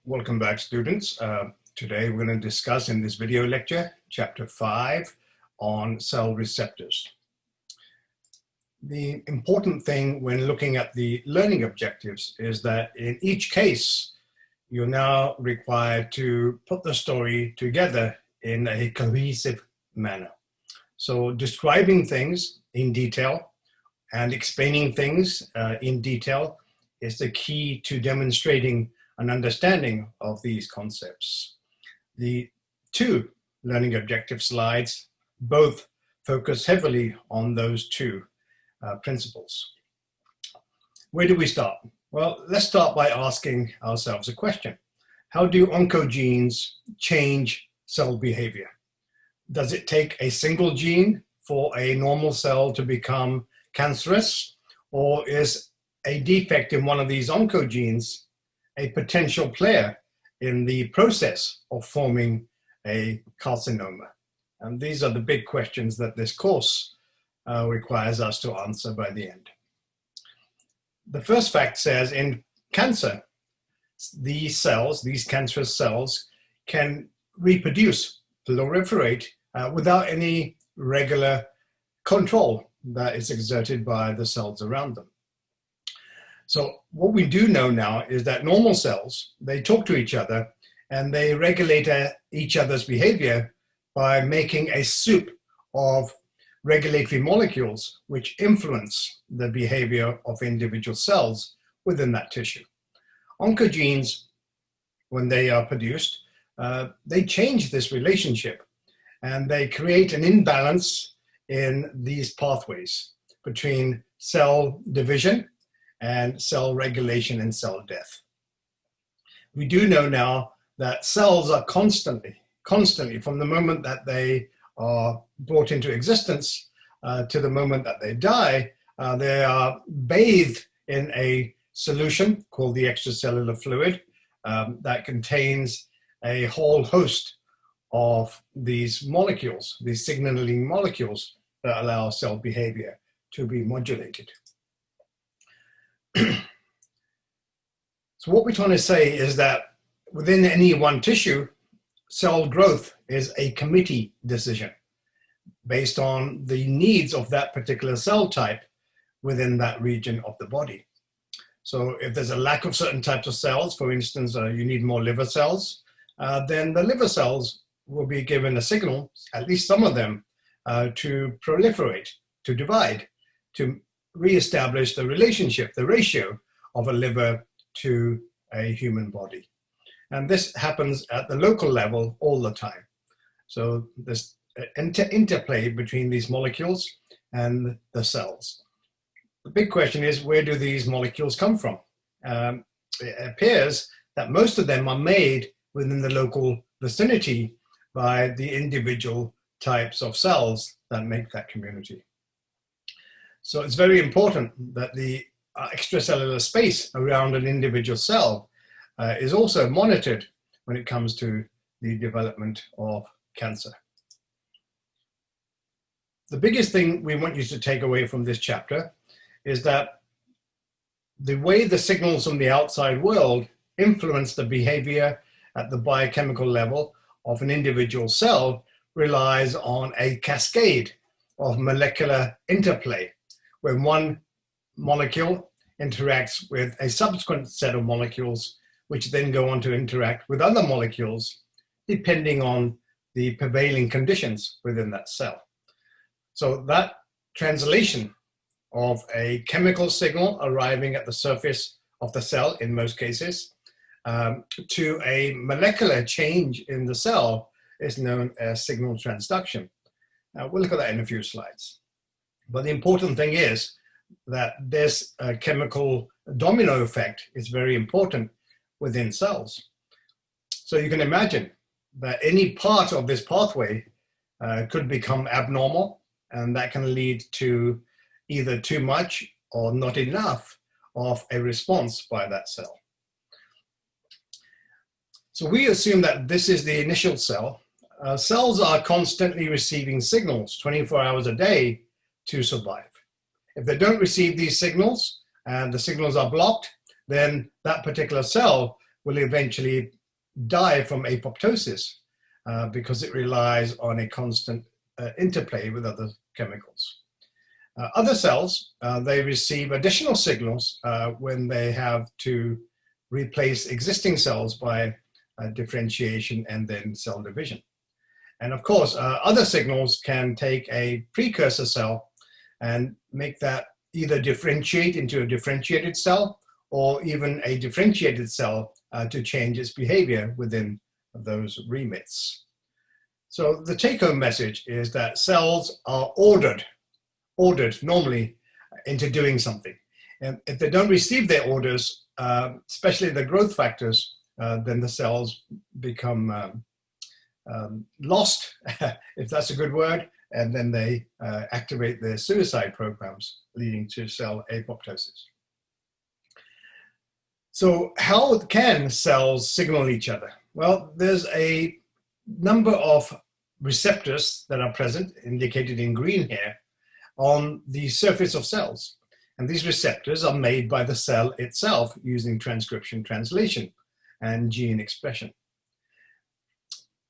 Welcome back, students. Today we're going to discuss in this video lecture, Chapter 5 on cell receptors. The important thing when looking at the learning objectives is that in each case, you're now required to put the story together in a cohesive manner. So describing things in detail and explaining things in detail is the key to demonstrating an understanding of these concepts. The two learning objective slides both focus heavily on those two principles. Where do we start? Well, let's start by asking ourselves a question. How do oncogenes change cell behavior? Does it take a single gene for a normal cell to become cancerous, or is a defect in one of these oncogenes a potential player in the process of forming a carcinoma? And these are the big questions that this course requires us to answer by the end. The first fact says in cancer, these cells, these cancerous cells, can reproduce, proliferate without any regular control that is exerted by the cells around them. So what we do know now is that normal cells, they talk to each other and they regulate each other's behavior by making a soup of regulatory molecules which influence the behavior of individual cells within that tissue. Oncogenes, when they are produced, they change this relationship and they create an imbalance in these pathways between cell division and cell regulation and cell death. We do know now that cells are constantly from the moment that they are brought into existence to the moment that they die, they are bathed in a solution called the extracellular fluid that contains a whole host of these molecules, these signaling molecules that allow cell behavior to be modulated. So what we're trying to say is that within any one tissue, cell growth is a committee decision based on the needs of that particular cell type within that region of the body. So if there's a lack of certain types of cells, for instance, you need more liver cells, then the liver cells will be given a signal, at least some of them, to proliferate, to divide, to reestablish the relationship, the ratio of a liver to a human body. And this happens at the local level all the time. So this interplay between these molecules and the cells. The big question is, where do these molecules come from? It appears that most of them are made within the local vicinity by the individual types of cells that make that community. So it's very important that the extracellular space around an individual cell is also monitored when it comes to the development of cancer. The biggest thing we want you to take away from this chapter is that the way the signals from the outside world influence the behavior at the biochemical level of an individual cell relies on a cascade of molecular interplay, when one molecule interacts with a subsequent set of molecules, which then go on to interact with other molecules, depending on the prevailing conditions within that cell. So that translation of a chemical signal arriving at the surface of the cell, in most cases, to a molecular change in the cell is known as signal transduction. Now, we'll look at that in a few slides. But the important thing is that this chemical domino effect is very important within cells. So you can imagine that any part of this pathway could become abnormal, and that can lead to either too much or not enough of a response by that cell. So we assume that this is the initial cell. Cells are constantly receiving signals 24 hours a day to survive. If they don't receive these signals and the signals are blocked, then that particular cell will eventually die from apoptosis because it relies on a constant interplay with other chemicals. Other cells, they receive additional signals when they have to replace existing cells by differentiation and then cell division. And of course, other signals can take a precursor cell and make that either differentiate into a differentiated cell or even a differentiated cell to change its behavior within those remits. So the take-home message is that cells are ordered normally into doing something. And if they don't receive their orders, especially the growth factors, then the cells become lost, if that's a good word, and then they activate their suicide programs, leading to cell apoptosis. So how can cells signal each other? Well, there's a number of receptors that are present, indicated in green here, on the surface of cells. And these receptors are made by the cell itself using transcription, translation, and gene expression.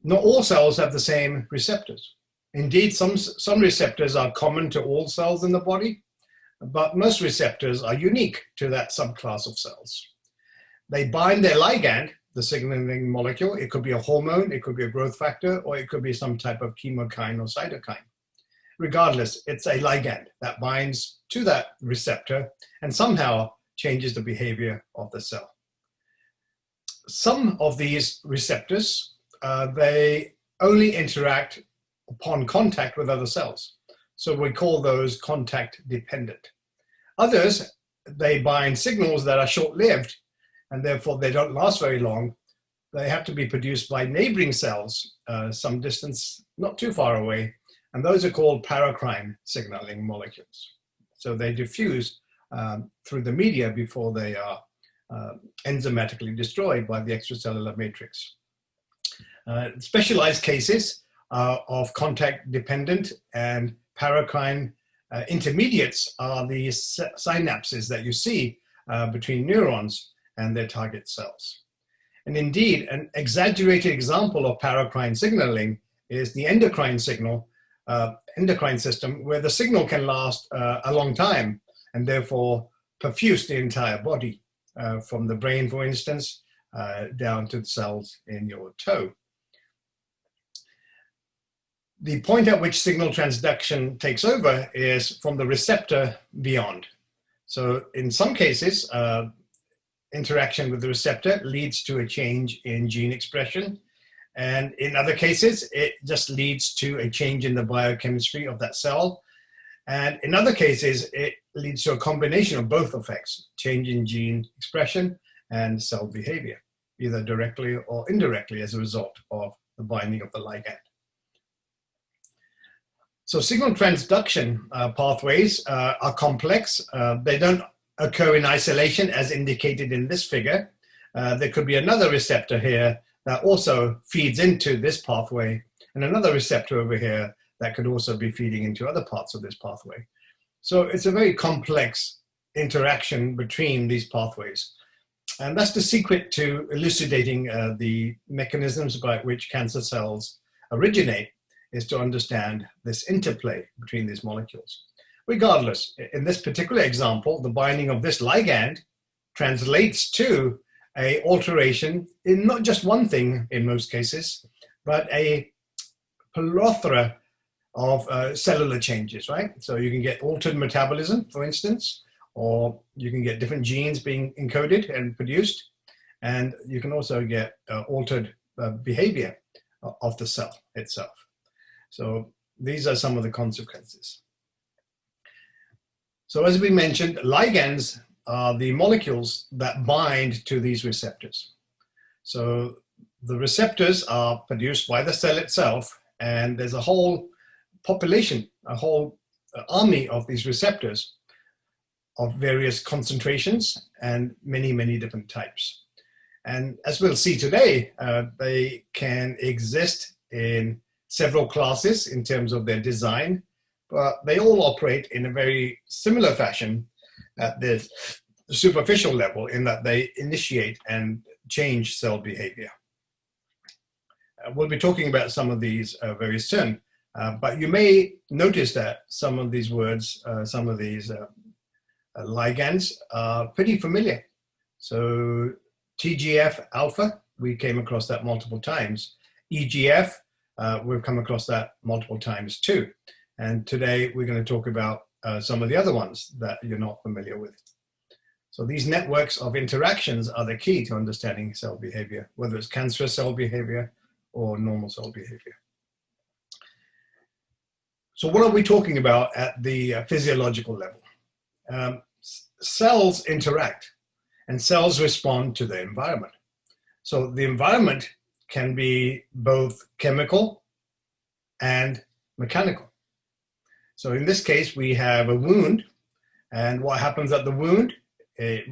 Not all cells have the same receptors. Indeed, some receptors are common to all cells in the body, but most receptors are unique to that subclass of cells. They bind their ligand, the signaling molecule. It could be a hormone, it could be a growth factor, or it could be some type of chemokine or cytokine. Regardless, it's a ligand that binds to that receptor and somehow changes the behavior of the cell. Some of these receptors, they only interact upon contact with other cells. So we call those contact dependent. Others, they bind signals that are short-lived and therefore they don't last very long. They have to be produced by neighboring cells some distance, not too far away, and those are called paracrine signaling molecules. So they diffuse through the media before they are enzymatically destroyed by the extracellular matrix. Specialized cases of contact-dependent and paracrine intermediates are the synapses that you see between neurons and their target cells. And indeed, an exaggerated example of paracrine signaling is the endocrine signal, endocrine system, where the signal can last a long time and therefore perfuse the entire body, from the brain, for instance, down to the cells in your toe. The point at which signal transduction takes over is from the receptor beyond. So in some cases, interaction with the receptor leads to a change in gene expression. And in other cases, it just leads to a change in the biochemistry of that cell. And in other cases, it leads to a combination of both effects, change in gene expression and cell behavior, either directly or indirectly as a result of the binding of the ligand. So signal transduction pathways are complex. They don't occur in isolation as indicated in this figure. There could be another receptor here that also feeds into this pathway, and another receptor over here that could also be feeding into other parts of this pathway. So it's a very complex interaction between these pathways. And that's the secret to elucidating the mechanisms by which cancer cells originate, is to understand this interplay between these molecules. Regardless, in this particular example, the binding of this ligand translates to an alteration in not just one thing in most cases, but a plethora of cellular changes, right? So you can get altered metabolism, for instance, or you can get different genes being encoded and produced, and you can also get altered behavior of the cell itself. So these are some of the consequences. So as we mentioned, ligands are the molecules that bind to these receptors. So the receptors are produced by the cell itself, and there's a whole population, a whole army of these receptors of various concentrations and many, many different types. And as we'll see today, they can exist in several classes in terms of their design, but they all operate in a very similar fashion at the superficial level, in that they initiate and change cell behavior. We'll be talking about some of these very soon, but you may notice that some of these words, some of these ligands are pretty familiar. So TGF alpha, we came across that multiple times. EGF, we've come across that multiple times too. And today we're going to talk about some of the other ones that you're not familiar with. So these networks of interactions are the key to understanding cell behavior, whether it's cancerous cell behavior or normal cell behavior. So what are we talking about at the physiological level? Cells interact and cells respond to the environment. So the environment can be both chemical and mechanical. So in this case, we have a wound, and what happens at the wound?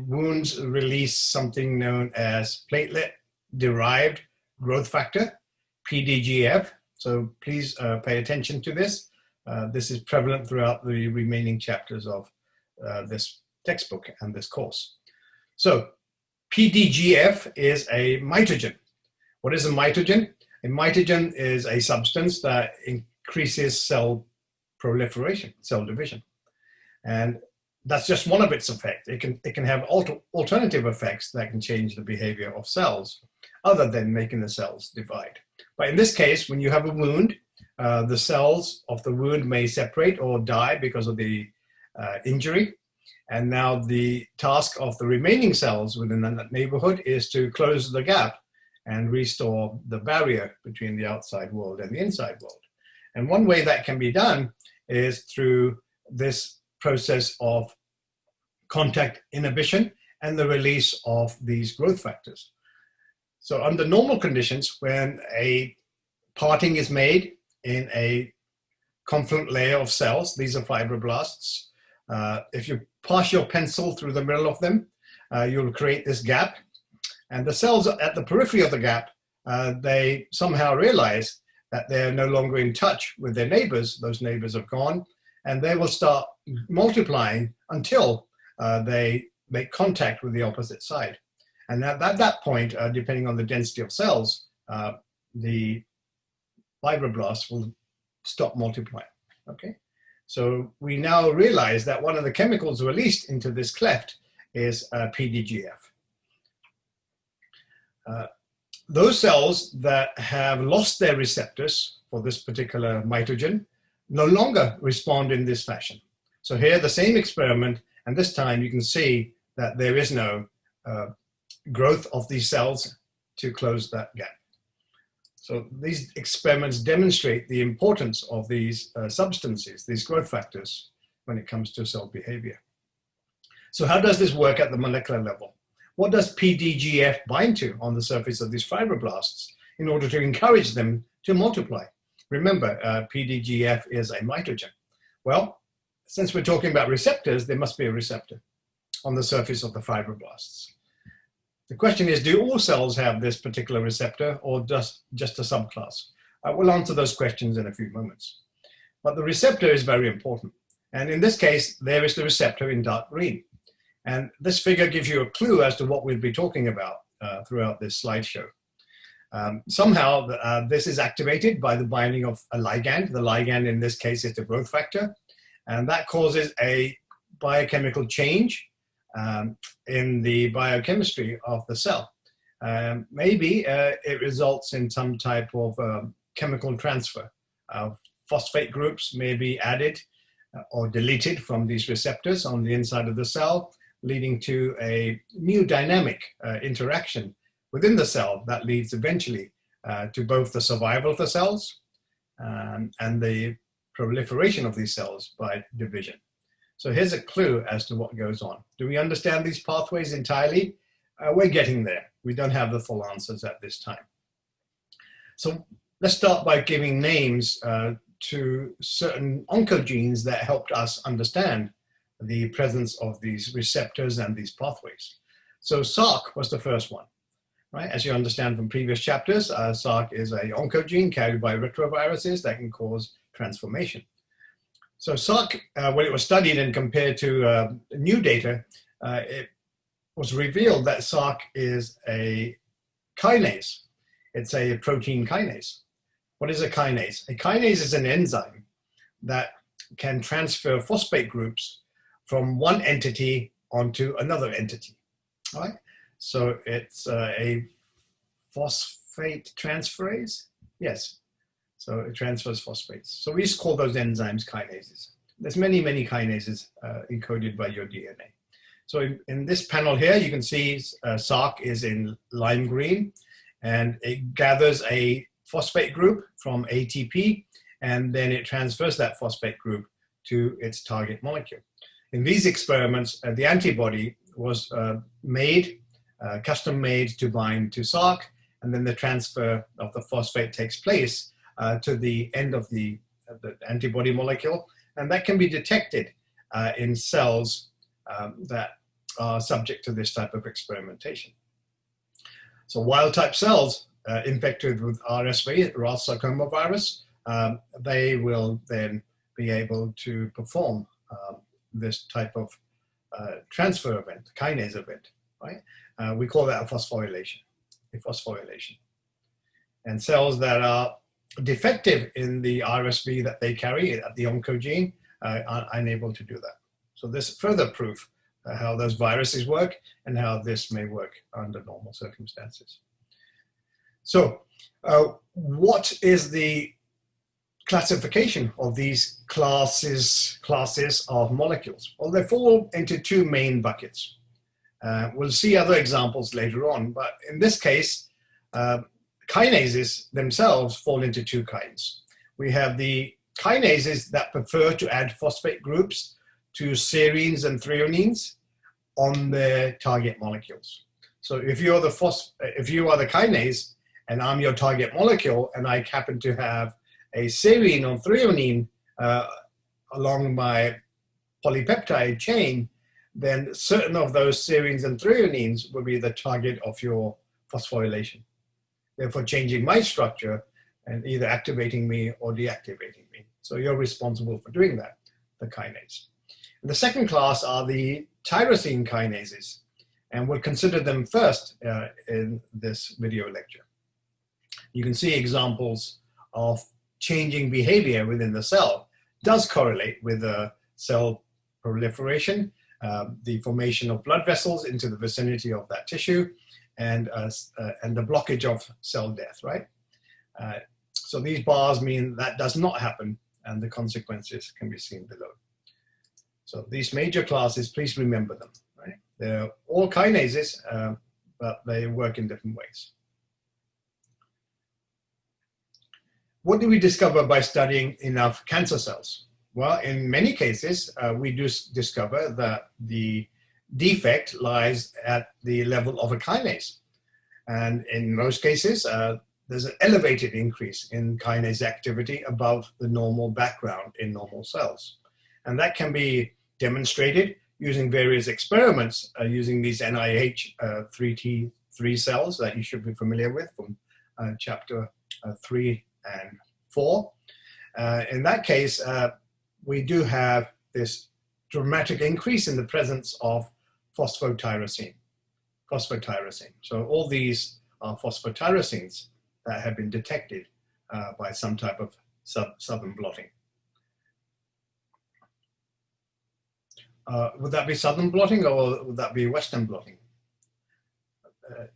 Wounds release something known as platelet-derived growth factor, PDGF. So please pay attention to this. This is prevalent throughout the remaining chapters of this textbook and this course. So PDGF is a mitogen. What is a mitogen? A mitogen is a substance that increases cell proliferation, cell division. And that's just one of its effects. It can have alternative effects that can change the behavior of cells other than making the cells divide. But in this case, when you have a wound, the cells of the wound may separate or die because of the injury. And now the task of the remaining cells within that neighborhood is to close the gap and restore the barrier between the outside world and the inside world. And one way that can be done is through this process of contact inhibition and the release of these growth factors. So under normal conditions, when a parting is made in a confluent layer of cells, these are fibroblasts. If you pass your pencil through the middle of them, you'll create this gap. And the cells at the periphery of the gap, they somehow realize that they're no longer in touch with their neighbors. Those neighbors have gone, and they will start multiplying until they make contact with the opposite side. And at that point, depending on the density of cells, the fibroblasts will stop multiplying, okay? So we now realize that one of the chemicals released into this cleft is PDGF. Those cells that have lost their receptors for this particular mitogen no longer respond in this fashion. So here, the same experiment, and this time you can see that there is no growth of these cells to close that gap. So these experiments demonstrate the importance of these substances, these growth factors, when it comes to cell behavior. So how does this work at the molecular level? What does PDGF bind to on the surface of these fibroblasts in order to encourage them to multiply? Remember, PDGF is a mitogen. Well, since we're talking about receptors, there must be a receptor on the surface of the fibroblasts. The question is, do all cells have this particular receptor or just a subclass? We'll answer those questions in a few moments. But the receptor is very important. And in this case, there is the receptor in dark green. And this figure gives you a clue as to what we'll be talking about throughout this slideshow. Somehow, this is activated by the binding of a ligand. The ligand in this case is the growth factor. And that causes a biochemical change in the biochemistry of the cell. Maybe it results in some type of chemical transfer. Phosphate groups may be added or deleted from these receptors on the inside of the cell, leading to a new dynamic interaction within the cell that leads eventually to both the survival of the cells and the proliferation of these cells by division. So here's a clue as to what goes on. Do we understand these pathways entirely? We're getting there. We don't have the full answers at this time. So let's start by giving names to certain oncogenes that helped us understand the presence of these receptors and these pathways. So SRC was the first one, right? As you understand from previous chapters, SRC is an oncogene carried by retroviruses that can cause transformation. So SRC, when it was studied and compared to new data, it was revealed that SRC is a kinase. It's a protein kinase. What is a kinase? A kinase is an enzyme that can transfer phosphate groups from one entity onto another entity, right? So it's a phosphate transferase, yes. So it transfers phosphates. So we just call those enzymes kinases. There's many, many kinases encoded by your DNA. So in this panel here, you can see Sark is in lime green, and it gathers a phosphate group from ATP, and then it transfers that phosphate group to its target molecule. In these experiments, the antibody was custom made to bind to Sark, and then the transfer of the phosphate takes place to the end of the antibody molecule, and that can be detected in cells that are subject to this type of experimentation. So wild-type cells infected with RSV, Ross sarcoma virus, they will then be able to perform this type of transfer event, kinase event, right? We call that a phosphorylation. And cells that are defective in the RSV that they carry at the oncogene are unable to do that. So this further proof how those viruses work and how this may work under normal circumstances. So what is the classification of these classes of molecules? Well, they fall into two main buckets. We'll see other examples later on, but in this case, kinases themselves fall into two kinds. We have the kinases that prefer to add phosphate groups to serines and threonines on their target molecules. So if you are the kinase and I'm your target molecule, and I happen to have a serine or threonine along my polypeptide chain, then certain of those serines and threonines will be the target of your phosphorylation, therefore changing my structure and either activating me or deactivating me. So you're responsible for doing that, the kinase. And the second class are the tyrosine kinases, and we'll consider them first in this video lecture. You can see examples of changing behavior within the cell does correlate with the cell proliferation, the formation of blood vessels into the vicinity of that tissue, and the blockage of cell death, right? So these bars mean that does not happen, and the consequences can be seen below. So these major classes, please remember them, right? They're all kinases, but they work in different ways. What do we discover by studying enough cancer cells? Well, in many cases, we do discover that the defect lies at the level of a kinase. And in most cases, there's an elevated increase in kinase activity above the normal background in normal cells. And that can be demonstrated using various experiments using these NIH 3T3 cells that you should be familiar with from chapter 3 and 4. In that case, we do have this dramatic increase in the presence of phosphotyrosine. So all these are phosphotyrosines that have been detected by some type of southern blotting. Would that be southern blotting or would that be western blotting?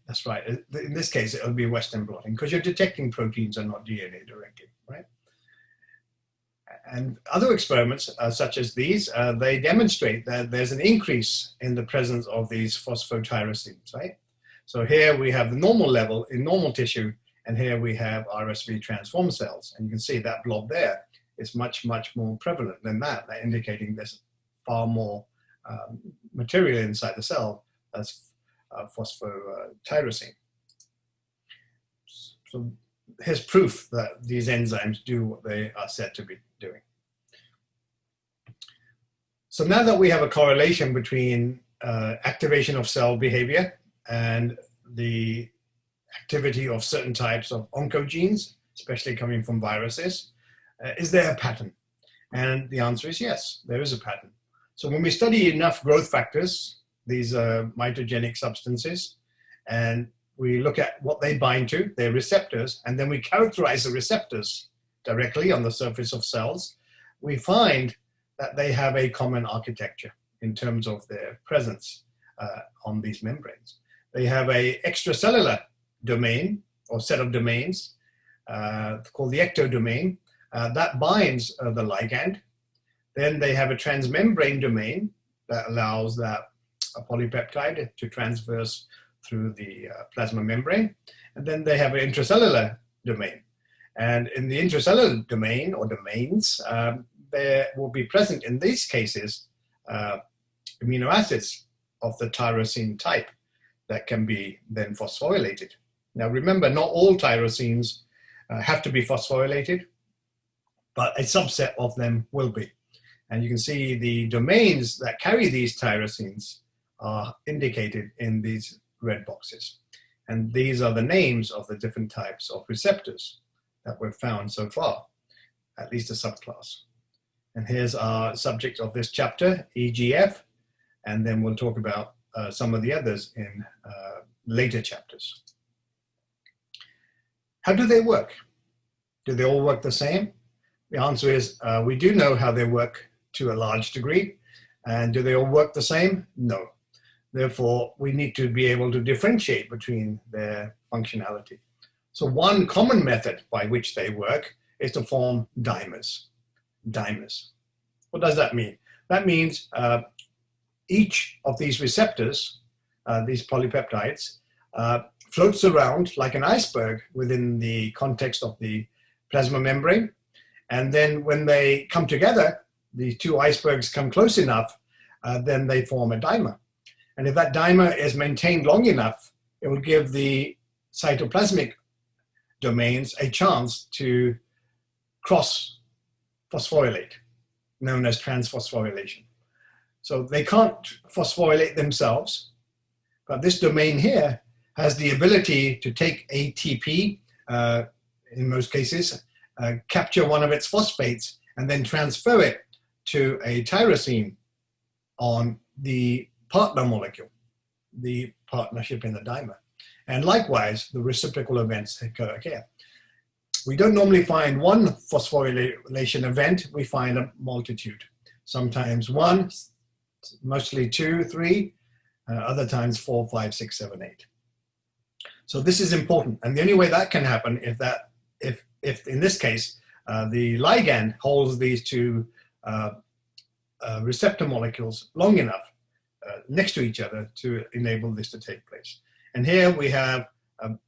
That's right. In this case, it would be western blotting because you're detecting proteins and not DNA directly, right? And other experiments, such as these, they demonstrate that there's an increase in the presence of these phosphotyrosines, right? So here we have the normal level in normal tissue, and here we have RSV transformed cells. And you can see that blob there is much, much more prevalent than that, indicating there's far more material inside the cell as phosphotyrosine. So here's proof that these enzymes do what they are said to be doing. So now that we have a correlation between activation of cell behavior and the activity of certain types of oncogenes, especially coming from viruses, is there a pattern? And the answer is yes, there is a pattern. So when we study enough growth factors, these are mitogenic substances, and we look at what they bind to, their receptors, and then we characterize the receptors directly on the surface of cells, we find that they have a common architecture in terms of their presence on these membranes. They have an extracellular domain or set of domains called the ectodomain that binds the ligand. Then they have a transmembrane domain that allows that a polypeptide to transverse through the plasma membrane. And then they have an intracellular domain. And in the intracellular domain or domains, there will be present in these cases amino acids of the tyrosine type that can be then phosphorylated. Now remember, not all tyrosines have to be phosphorylated, but a subset of them will be. And you can see the domains that carry these tyrosines are indicated in these red boxes. And these are the names of the different types of receptors that we've found so far, at least a subclass. And here's our subject of this chapter, EGF, and then we'll talk about some of the others in later chapters. How do they work? Do they all work the same? The answer is we do know how they work to a large degree. And do they all work the same? No. Therefore, we need to be able to differentiate between their functionality. So one common method by which they work is to form dimers. Dimers. What does that mean? That means each of these receptors, these polypeptides, floats around like an iceberg within the context of the plasma membrane. And then when they come together, the two icebergs come close enough, then they form a dimer. And if that dimer is maintained long enough, it will give the cytoplasmic domains a chance to cross-phosphorylate, known as transphosphorylation. So they can't phosphorylate themselves, but this domain here has the ability to take ATP, in most cases, capture one of its phosphates, and then transfer it to a tyrosine on the partner molecule, the partnership in the dimer. And likewise, the reciprocal events occur here. We don't normally find one phosphorylation event, we find a multitude. Sometimes one, mostly two, three, other times 4, 5, 6, 7, 8. So this is important. And the only way that can happen is that if in this case, the ligand holds these two receptor molecules long enough next to each other to enable this to take place. And here we have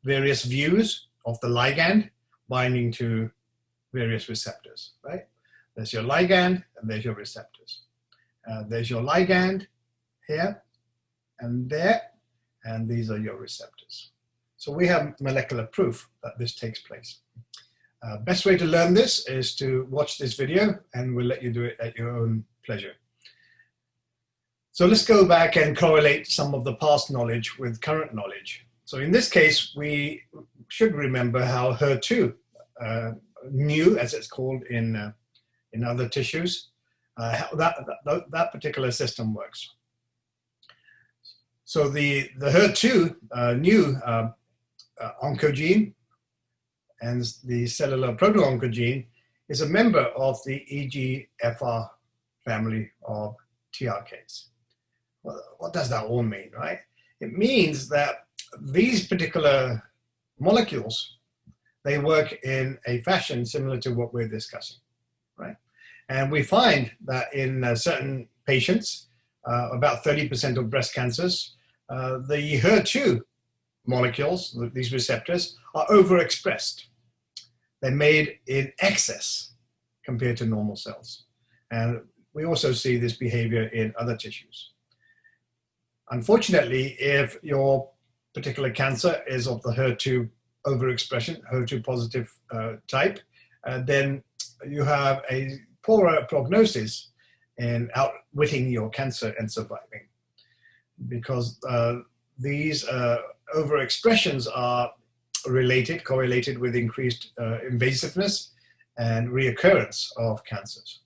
various views of the ligand binding to various receptors, right? There's your ligand and there's your receptors. There's your ligand here and there, and these are your receptors. So we have molecular proof that this takes place. Best way to learn this is to watch this video, and we'll let you do it at your own pleasure. So let's go back and correlate some of the past knowledge with current knowledge. So in this case, we should remember how HER2, new as it's called in other tissues, how that particular system works. So the HER2 new oncogene and the cellular proto-oncogene is a member of the EGFR family of TRKs. Well, what does that all mean, right? It means that these particular molecules, they work in a fashion similar to what we're discussing, right? And we find that in certain patients, about 30% of breast cancers, the HER2 molecules, these receptors, are overexpressed. They're made in excess compared to normal cells. And we also see this behavior in other tissues. Unfortunately, if your particular cancer is of the HER2 overexpression, HER2 positive type, then you have a poorer prognosis in outwitting your cancer and surviving. Because these overexpressions are correlated with increased invasiveness and reoccurrence of cancers.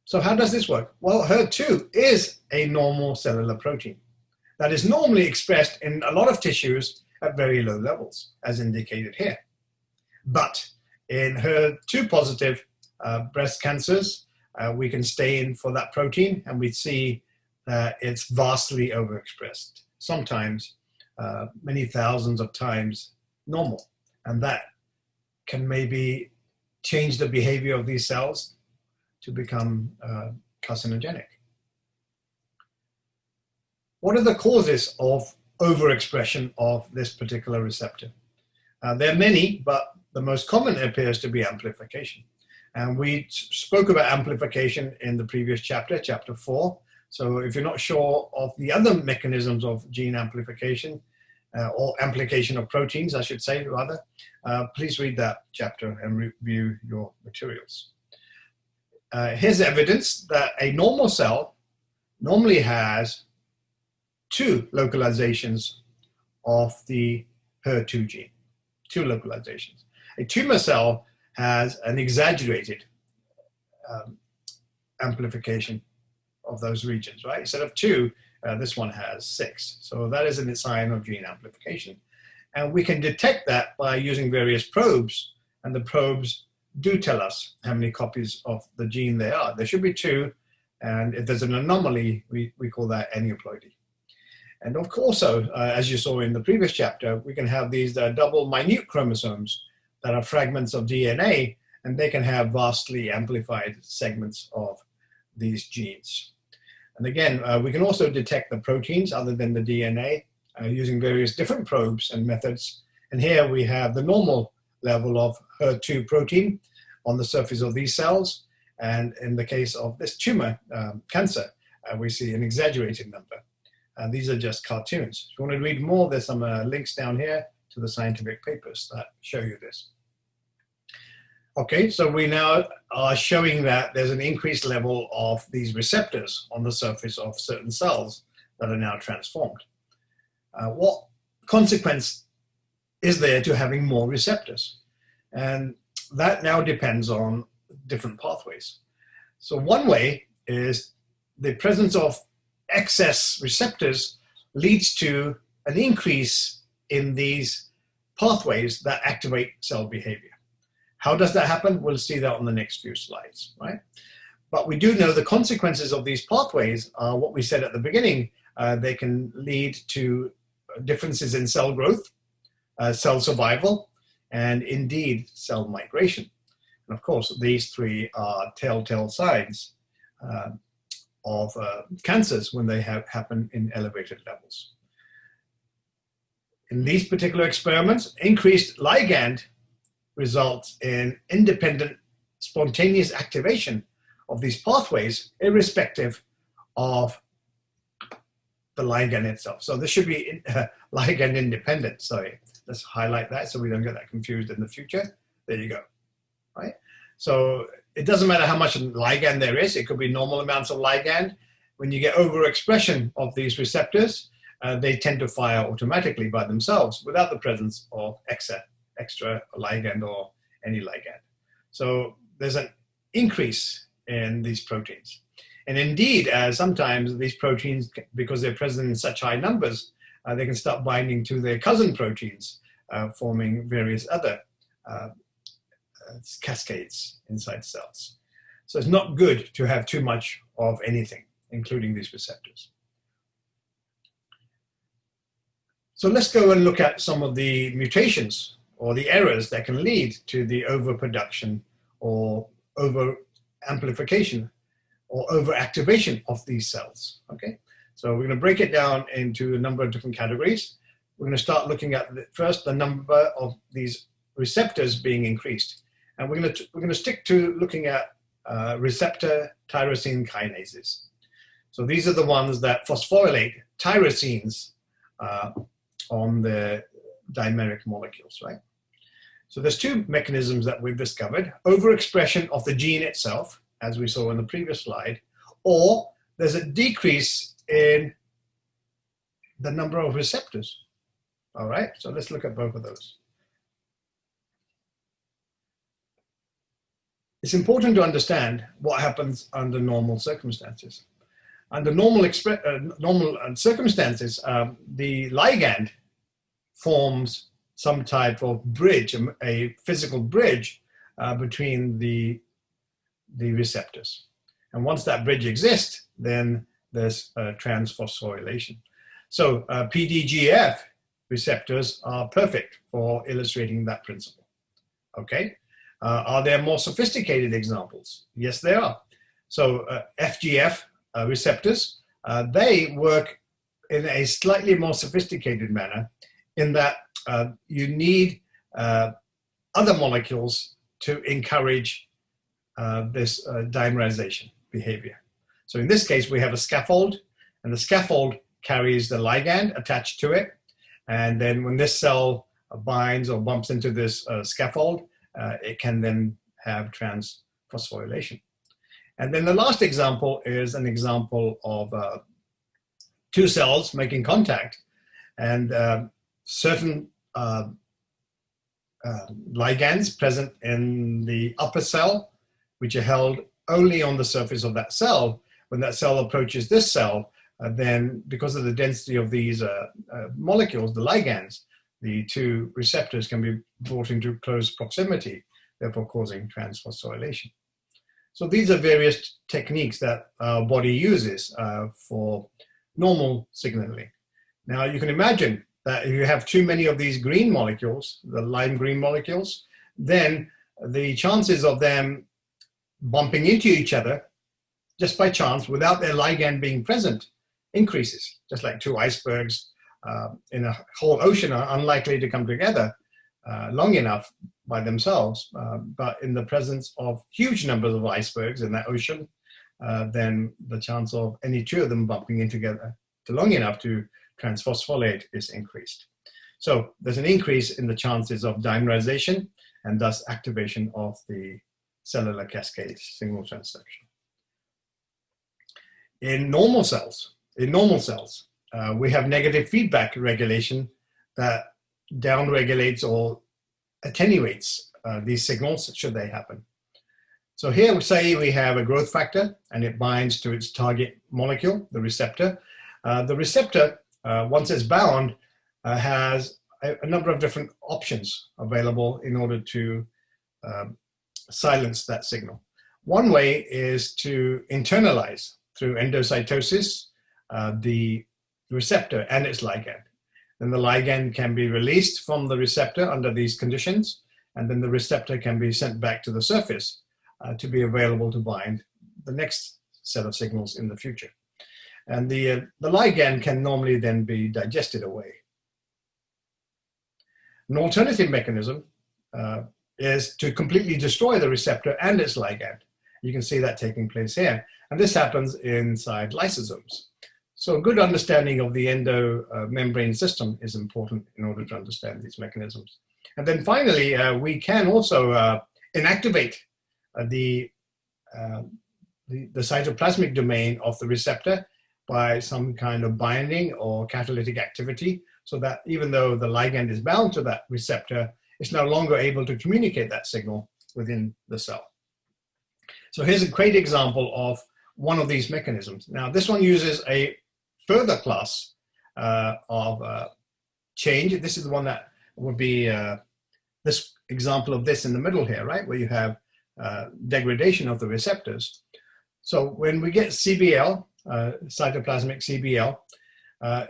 So how does this work? Well, HER2 is a normal cellular protein that is normally expressed in a lot of tissues at very low levels, as indicated here. But in HER2 positive breast cancers, we can stay in for that protein, and we see that it's vastly overexpressed, sometimes many thousands of times normal. And that can maybe change the behavior of these cells to become carcinogenic. What are the causes of overexpression of this particular receptor? There are many, but the most common appears to be amplification. And we spoke about amplification in the previous chapter, chapter 4. So if you're not sure of the other mechanisms of gene amplification, or amplification of proteins, I should say, rather, please read that chapter and review your materials. Here's evidence that a normal cell normally has 2 localizations of the HER2 gene, 2 localizations. A tumor cell has an exaggerated amplification of those regions, right? Instead of 2, this one has 6. So that is a sign of gene amplification. And we can detect that by using various probes, and the probes do tell us how many copies of the gene there are. There should be 2, and if there's an anomaly, we call that aneuploidy. And of course, also, as you saw in the previous chapter, we can have these double minute chromosomes that are fragments of DNA, and they can have vastly amplified segments of these genes. And again, we can also detect the proteins other than the DNA using various different probes and methods. And here we have the normal level of HER2 protein on the surface of these cells. And in the case of this tumor cancer, we see an exaggerated number. These are just cartoons. If you want to read more, there's some links down here to the scientific papers that show you this. Okay, so we now are showing that there's an increased level of these receptors on the surface of certain cells that are now transformed. What consequence is there to having more receptors? And that now depends on different pathways. So one way is the presence of excess receptors leads to an increase in these pathways that activate cell behavior. How does that happen? We'll see that on the next few slides, right? But we do know the consequences of these pathways are what we said at the beginning. They can lead to differences in cell growth, cell survival, and indeed cell migration. And of course, these 3 are telltale signs of cancers when they happen in elevated levels. In these particular experiments, increased ligand results in independent, spontaneous activation of these pathways, irrespective of the ligand itself. So this should be ligand independent. Sorry, let's highlight that so we don't get that confused in the future. There you go, right? So it doesn't matter how much ligand there is. It could be normal amounts of ligand. When you get overexpression of these receptors, they tend to fire automatically by themselves without the presence of extra ligand or any ligand. So there's an increase in these proteins. And indeed, sometimes these proteins, because they're present in such high numbers, they can start binding to their cousin proteins, forming various other cascades inside cells. So it's not good to have too much of anything, including these receptors. So let's go and look at some of the mutations or the errors that can lead to the overproduction or over-amplification or overactivation of these cells, okay? So we're gonna break it down into a number of different categories. We're gonna start looking at first the number of these receptors being increased. And we're gonna stick to looking at receptor tyrosine kinases. So these are the ones that phosphorylate tyrosines on the dimeric molecules, right? So there's 2 mechanisms that we've discovered: overexpression of the gene itself, as we saw in the previous slide, or there's a decrease in the number of receptors. All right, so let's look at both of those. It's important to understand what happens under normal circumstances. Under normal circumstances, the ligand forms some type of bridge, a physical bridge between the receptors. And once that bridge exists, then there's transphosphorylation. So PDGF receptors are perfect for illustrating that principle. Okay, are there more sophisticated examples? Yes, there are. So FGF receptors, they work in a slightly more sophisticated manner in that you need other molecules to encourage this dimerization behavior. So in this case, we have a scaffold, and the scaffold carries the ligand attached to it. And then when this cell binds or bumps into this scaffold, it can then have transphosphorylation. And then the last example is an example of two cells making contact, and certain ligands present in the upper cell, which are held only on the surface of that cell. When that cell approaches this cell, then because of the density of these molecules, the ligands, the two receptors can be brought into close proximity, therefore causing transphosphorylation. So these are various techniques that our body uses for normal signaling. Now you can imagine that if you have too many of these green molecules, the lime green molecules, then the chances of them bumping into each other just by chance without their ligand being present increases. Just like two icebergs in a whole ocean are unlikely to come together long enough by themselves, but in the presence of huge numbers of icebergs in that ocean, then the chance of any two of them bumping in together to long enough to transphosphorylate is increased. So there's an increase in the chances of dimerization and thus activation of the cellular cascade signal transduction. In normal cells, we have negative feedback regulation that downregulates or attenuates these signals should they happen. So here we say we have a growth factor and it binds to its target molecule, the receptor. The receptor, once it's bound, has a number of different options available in order to silence that signal. One way is to internalize through endocytosis the receptor and its ligand. Then the ligand can be released from the receptor under these conditions, and then the receptor can be sent back to the surface to be available to bind the next set of signals in the future. And the ligand can normally then be digested away. An alternative mechanism is to completely destroy the receptor and its ligand. You can see that taking place here. And this happens inside lysosomes. So a good understanding of the endomembrane system is important in order to understand these mechanisms. And then finally, we can also inactivate the cytoplasmic domain of the receptor by some kind of binding or catalytic activity, so that even though the ligand is bound to that receptor, it's no longer able to communicate that signal within the cell. So here's a great example of one of these mechanisms. Now, this one uses a further class of change. This is the one that would be this example of this in the middle here, right, where you have degradation of the receptors. So when we get CBL, cytoplasmic CBL,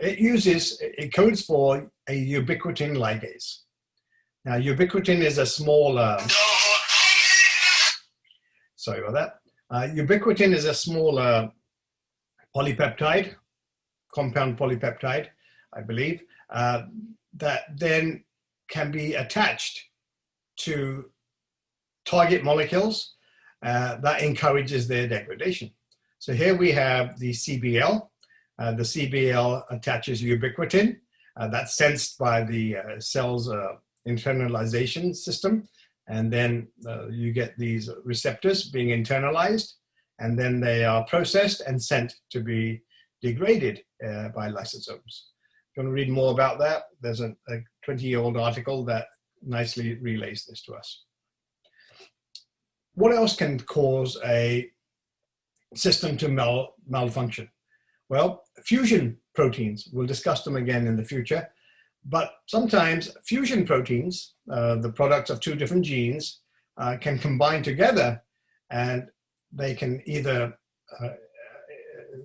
it codes for a ubiquitin ligase. Now, ubiquitin is a small, sorry about that. Ubiquitin is a small polypeptide, compound polypeptide, I believe, that then can be attached to target molecules that encourages their degradation. So here we have the CBL. The CBL attaches ubiquitin. That's sensed by the cell's internalization system. And then you get these receptors being internalized, and then they are processed and sent to be degraded by lysosomes. If you want to read more about that, there's a 20-year-old article that nicely relays this to us. What else can cause a system to malfunction? Well, fusion proteins, we'll discuss them again in the future, But sometimes fusion proteins, the products of two different genes, can combine together, and they can either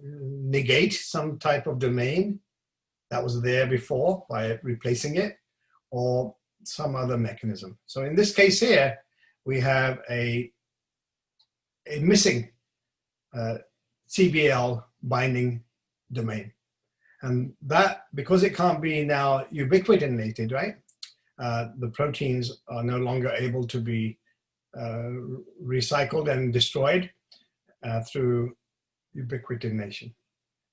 negate some type of domain that was there before by replacing it, or some other mechanism. So in this case here, we have a missing CBL binding domain. And that, because it can't be now ubiquitinated, right? The proteins are no longer able to be recycled and destroyed through ubiquitination.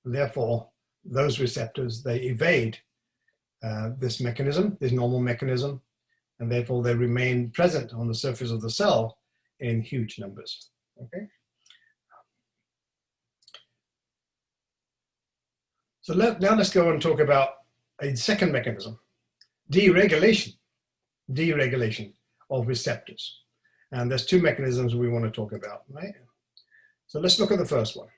Therefore, those receptors, they evade this mechanism, this normal mechanism, and therefore they remain present on the surface of the cell in huge numbers, okay? So now let's go and talk about a second mechanism, deregulation of receptors. And there's two mechanisms we want to talk about, right? So let's look at the first one.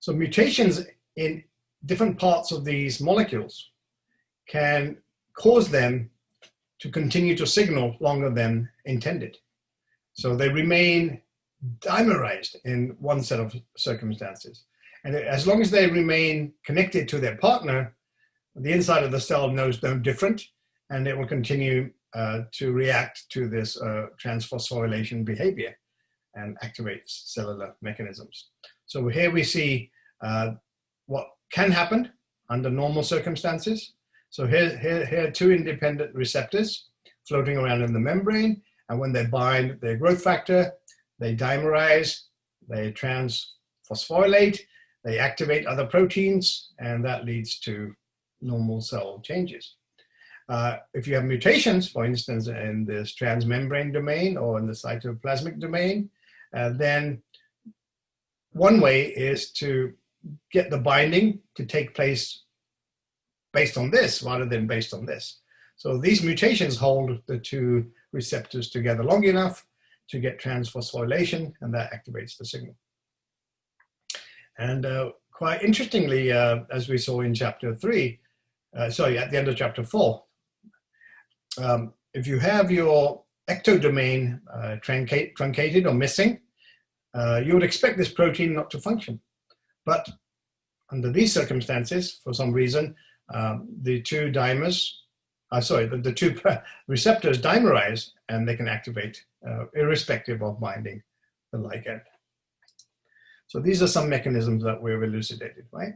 So mutations in different parts of these molecules can cause them to continue to signal longer than intended. So they remain dimerized in one set of circumstances. And as long as they remain connected to their partner, the inside of the cell knows no different, and it will continue to react to this transphosphorylation behavior and activate cellular mechanisms. So here we see what can happen under normal circumstances. So here are two independent receptors floating around in the membrane, and when they bind their growth factor, they dimerize, they transphosphorylate, they activate other proteins, and that leads to normal cell changes. If you have mutations, for instance, in this transmembrane domain or in the cytoplasmic domain, then one way is to get the binding to take place based on this rather than based on this. So these mutations hold the two receptors together long enough to get transphosphorylation, and that activates the signal. And quite interestingly, as we saw in chapter 3, at the end of chapter 4, if you have your ectodomain truncated or missing, you would expect this protein not to function. But under these circumstances, for some reason, the two receptors dimerize, and they can activate irrespective of binding the ligand. So these are some mechanisms that we've elucidated, right?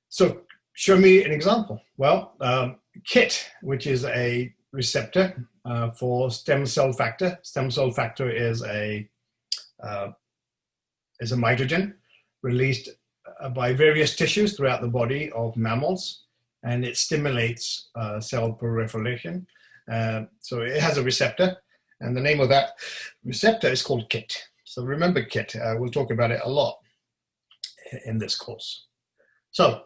So show me an example. Well, KIT, which is a receptor for stem cell factor. Stem cell factor is a mitogen released by various tissues throughout the body of mammals, and it stimulates cell proliferation. So it has a receptor, and the name of that receptor is called KIT. So remember KIT, we'll talk about it a lot in this course. So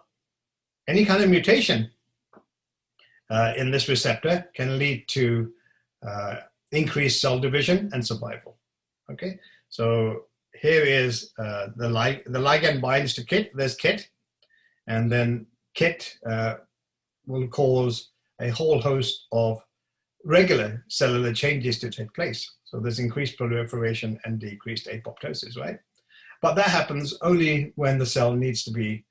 any kind of mutation in this receptor can lead to increased cell division and survival, okay? So here is the ligand binds to KIT, there's KIT, and then KIT will cause a whole host of regular cellular changes to take place. So there's increased proliferation and decreased apoptosis, right? But that happens only when the cell needs to be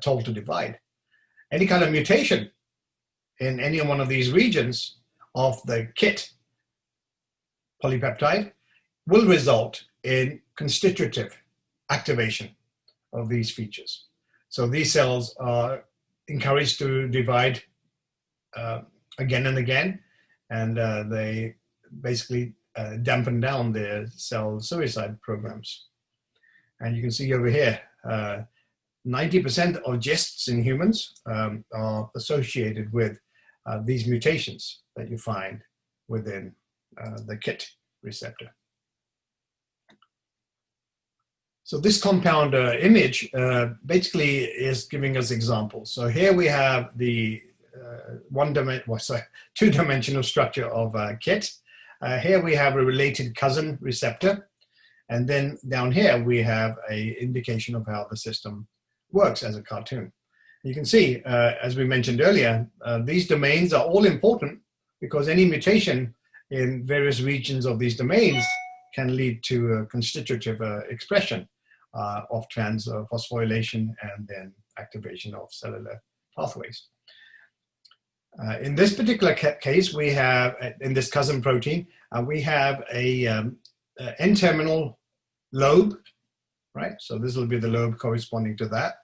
told to divide. Any kind of mutation in any one of these regions of the KIT polypeptide will result in constitutive activation of these features. So these cells are encouraged to divide again and again, and they basically dampen down their cell suicide programs. And you can see over here, 90% of GISTs in humans are associated with these mutations that you find within the KIT receptor. So this compound image basically is giving us examples. So here we have the two-dimensional structure of KIT. Here we have a related cousin receptor. And then down here we have an indication of how the system works as a cartoon. You can see, as we mentioned earlier, these domains are all important because any mutation in various regions of these domains can lead to a constitutive expression of phosphorylation and then activation of cellular pathways. In this particular case, we have, in this cousin protein, we have a N-terminal lobe, right? So this will be the lobe corresponding to that.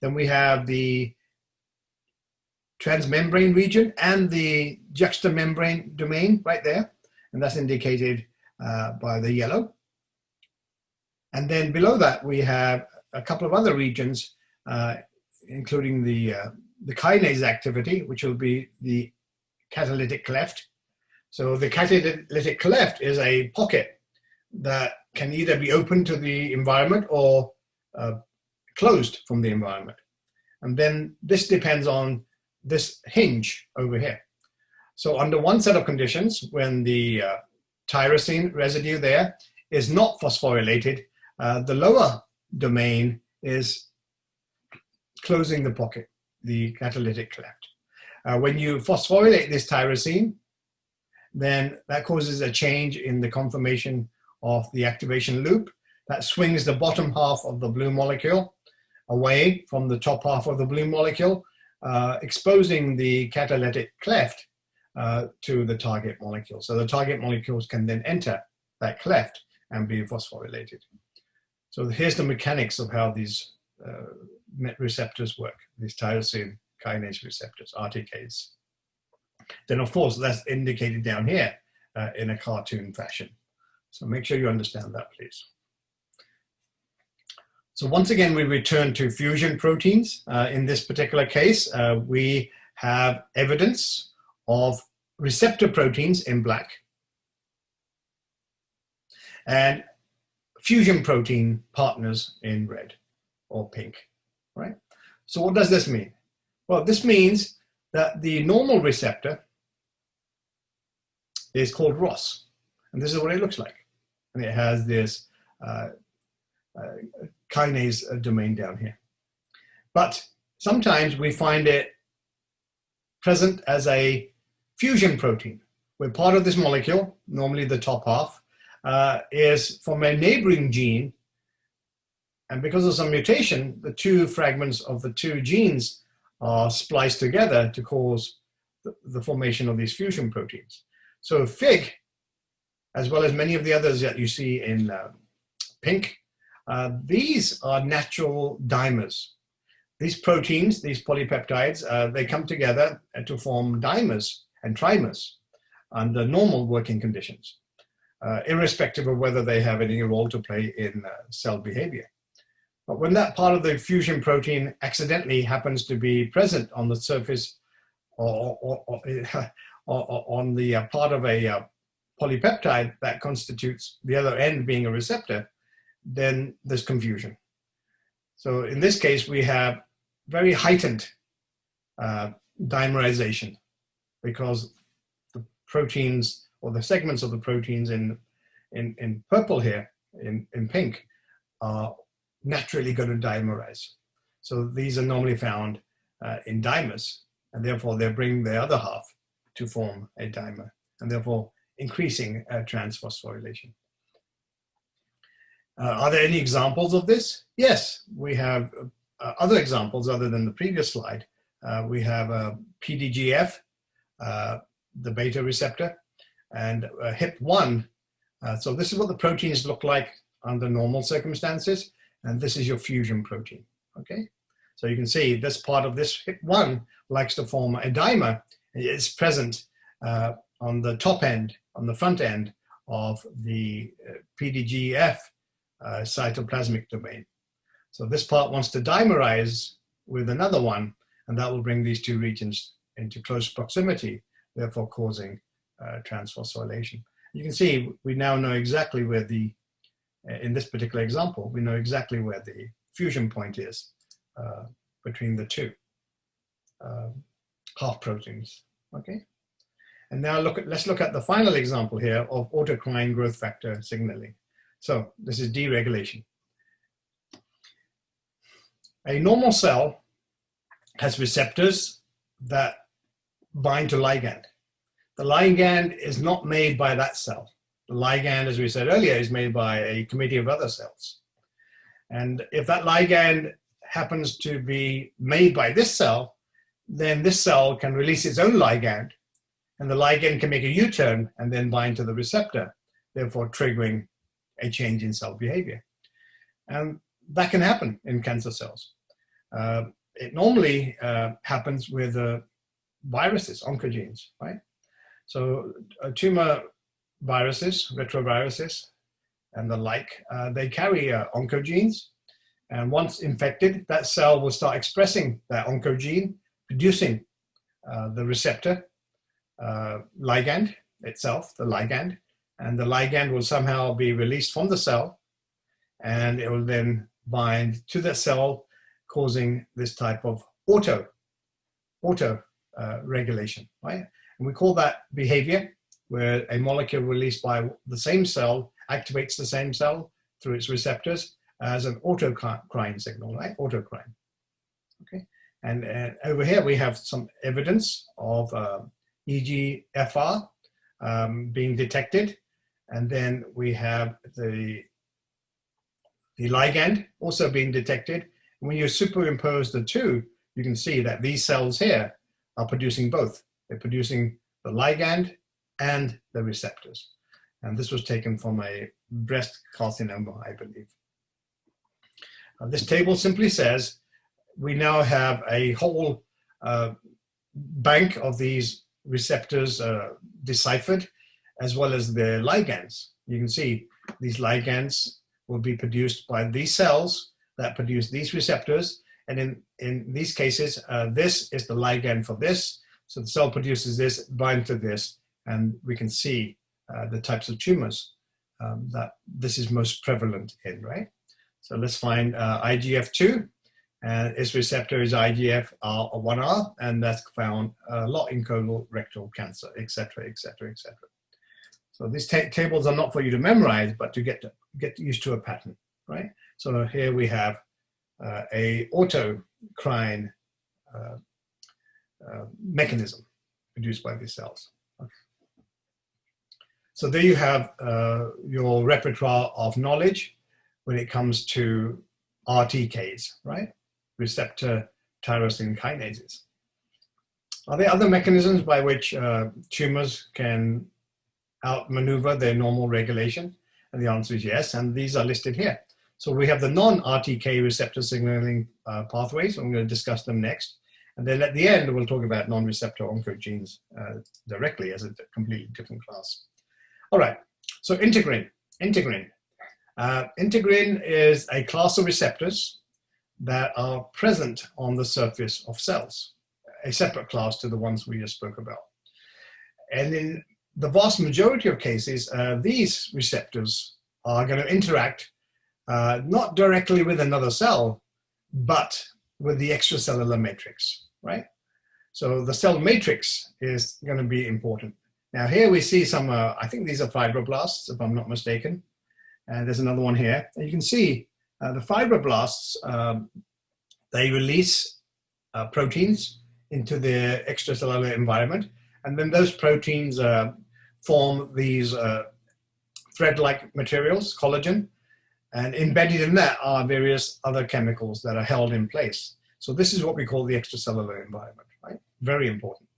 Then we have the transmembrane region and the juxtamembrane domain right there, and that's indicated by the yellow. And then below that, we have a couple of other regions, including the kinase activity, which will be the catalytic cleft. So the catalytic cleft is a pocket that can either be open to the environment or closed from the environment. And then this depends on this hinge over here. So under one set of conditions, when the tyrosine residue there is not phosphorylated, the lower domain is closing the pocket, the catalytic cleft. When you phosphorylate this tyrosine, then that causes a change in the conformation of the activation loop that swings the bottom half of the blue molecule away from the top half of the blue molecule, exposing the catalytic cleft to the target molecule. So the target molecules can then enter that cleft and be phosphorylated. So here's the mechanics of how these receptors work, these tyrosine kinase receptors, RTKs. Then of course that's indicated down here in a cartoon fashion. So make sure you understand that, please. So once again, we return to fusion proteins. In this particular case, we have evidence of receptor proteins in black and fusion protein partners in red or pink, right? So what does this mean? Well, this means that the normal receptor is called ROS, and this is what it looks like. And it has this kinase domain down here. But sometimes we find it present as a fusion protein, where part of this molecule, normally the top half, is from a neighboring gene. And because of some mutation, the two fragments of the two genes are spliced together to cause the formation of these fusion proteins. So FIG, as well as many of the others that you see in pink, these are natural dimers. These proteins, these polypeptides, they come together to form dimers and trimers under normal working conditions, irrespective of whether they have any role to play in cell behavior. But when that part of the fusion protein accidentally happens to be present on the surface or on the part of a polypeptide that constitutes the other end being a receptor, then there's confusion. So in this case, we have very heightened dimerization because the proteins or the segments of the proteins in purple here, in pink, are naturally going to dimerize. So these are normally found in dimers, and therefore they bring the other half to form a dimer, and therefore increasing transphosphorylation. Are there any examples of this? Yes, we have other examples other than the previous slide. We have PDGF, the beta receptor, and HIP1. So this is what the proteins look like under normal circumstances, and this is your fusion protein, okay? So you can see this part of this HIP1 likes to form a dimer. It's present on the top end, on the front end of the PDGF cytoplasmic domain. So this part wants to dimerize with another one, and that will bring these two regions into close proximity, therefore causing transphosphorylation. You can see we now know exactly where the, in this particular example, we know exactly where the fusion point is between the two half proteins, okay? And now let's look at the final example here of autocrine growth factor signaling. So this is deregulation. A normal cell has receptors that bind to ligand. The ligand is not made by that cell. The ligand, as we said earlier, is made by a committee of other cells. And if that ligand happens to be made by this cell, then this cell can release its own ligand, and the ligand can make a U-turn and then bind to the receptor, therefore triggering a change in cell behavior. And that can happen in cancer cells. It normally happens with viruses, oncogenes, right? So tumor viruses, retroviruses, and the like, they carry oncogenes. And once infected, that cell will start expressing that oncogene, producing the receptor ligand itself, the ligand. And the ligand will somehow be released from the cell, and it will then bind to the cell, causing this type of auto regulation, right? And we call that behavior, where a molecule released by the same cell activates the same cell through its receptors as an autocrine signal, right? Autocrine. Okay. And over here we have some evidence of EGFR being detected, and then we have the ligand also being detected. And when you superimpose the two, you can see that these cells here are producing both. They're producing the ligand and the receptors. And this was taken from a breast carcinoma, I believe. This table simply says we now have a whole bank of these receptors deciphered, as well as the ligands. You can see these ligands will be produced by these cells that produce these receptors. And in these cases, this is the ligand for this. So the cell produces this, binds to this, and we can see the types of tumors that this is most prevalent in, right? So let's find IGF-2, and its receptor is IGF-1R, and that's found a lot in colorectal cancer, etc., etc., etc. So these tables are not for you to memorize, but to get used to a pattern, right? So here we have a autocrine mechanism produced by these cells. Okay. So there you have your repertoire of knowledge when it comes to RTKs, right? Receptor Tyrosine Kinases. Are there other mechanisms by which tumors can outmaneuver their normal regulation? And the answer is yes, and these are listed here. So we have the non-RTK receptor signaling pathways. I'm going to discuss them next. And then at the end, we'll talk about non-receptor oncogenes directly as a completely different class. All right, so integrin. Integrin is a class of receptors that are present on the surface of cells, a separate class to the ones we just spoke about. And in the vast majority of cases, these receptors are going to interact not directly with another cell, but with the extracellular matrix, right? So the cell matrix is going to be important. Now here we see some, I think these are fibroblasts, if I'm not mistaken. And there's another one here. And you can see the fibroblasts, they release proteins into the extracellular environment. And then those proteins form these thread-like materials, collagen. And embedded in that are various other chemicals that are held in place. So this is what we call the extracellular environment, right? Very important.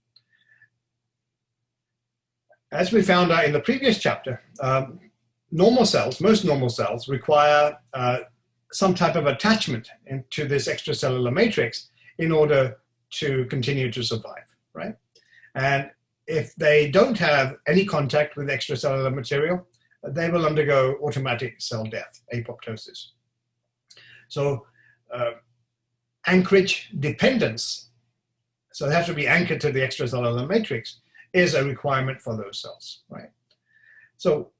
As we found out in the previous chapter, normal cells, most normal cells, require some type of attachment into this extracellular matrix in order to continue to survive, right? And if they don't have any contact with extracellular material, they will undergo automatic cell death, apoptosis. So anchorage dependence, so they have to be anchored to the extracellular matrix, is a requirement for those cells, right? So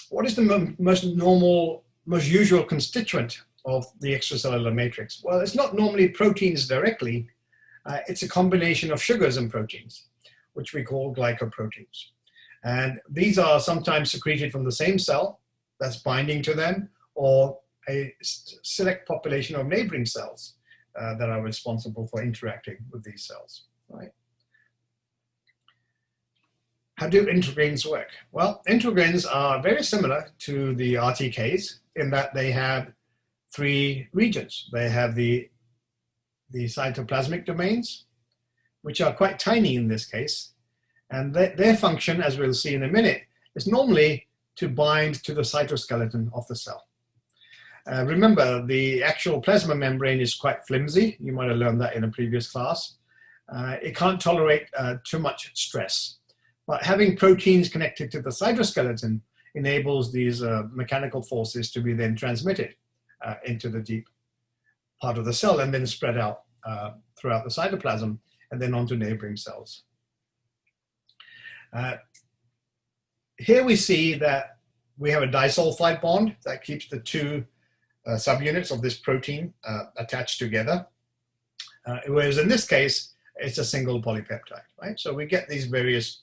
what is the most normal, most usual constituent of the extracellular matrix? Well, it's not normally proteins directly. It's a combination of sugars and proteins, which we call glycoproteins. And these are sometimes secreted from the same cell that's binding to them, or a select population of neighboring cells that are responsible for interacting with these cells, right? How do integrins work? Well, integrins are very similar to the RTKs in that they have three regions. They have the cytoplasmic domains, which are quite tiny in this case. And their function, as we'll see in a minute, is normally to bind to the cytoskeleton of the cell. Remember, the actual plasma membrane is quite flimsy. You might have learned that in a previous class. It can't tolerate too much stress. But having proteins connected to the cytoskeleton enables these mechanical forces to be then transmitted into the deep part of the cell and then spread out throughout the cytoplasm and then onto neighboring cells. Here we see that we have a disulfide bond that keeps the two subunits of this protein attached together, whereas in this case, it's a single polypeptide, right? So we get these various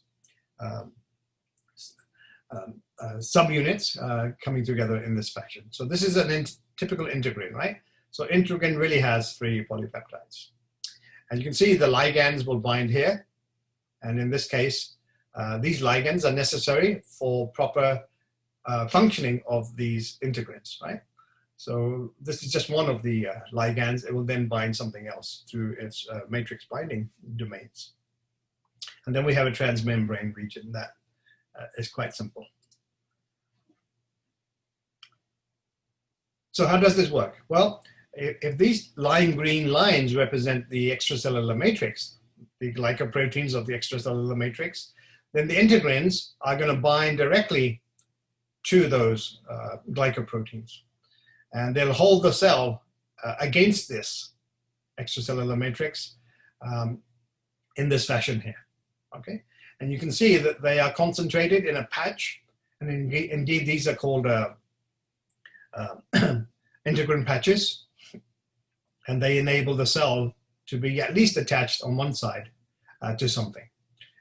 subunits coming together in this fashion. So this is a typical integrin, right? So integrin really has three polypeptides. And you can see the ligands will bind here. And in this case, these ligands are necessary for proper functioning of these integrins, right? So this is just one of the ligands. It will then bind something else through its matrix binding domains. And then we have a transmembrane region that is quite simple. So how does this work? Well, if these lime green lines represent the extracellular matrix, the glycoproteins of the extracellular matrix, then the integrins are going to bind directly to those glycoproteins. And they'll hold the cell against this extracellular matrix in this fashion here, okay? And you can see that they are concentrated in a patch, and indeed these are called integrin patches, and they enable the cell to be at least attached on one side to something.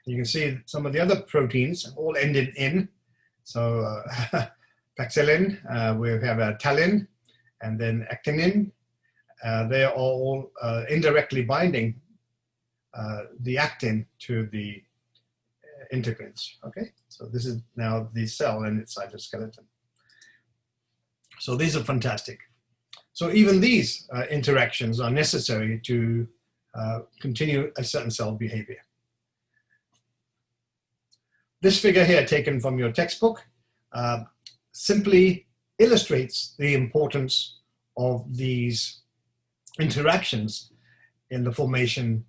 You can see some of the other proteins all ended in. So paxillin, we have a talin, and then actinin. They are all indirectly binding the actin to the integrins. Okay, so this is now the cell and its cytoskeleton. So these are fantastic. So even these interactions are necessary to continue a certain cell behavior. This figure here, taken from your textbook, simply illustrates the importance of these interactions in the formation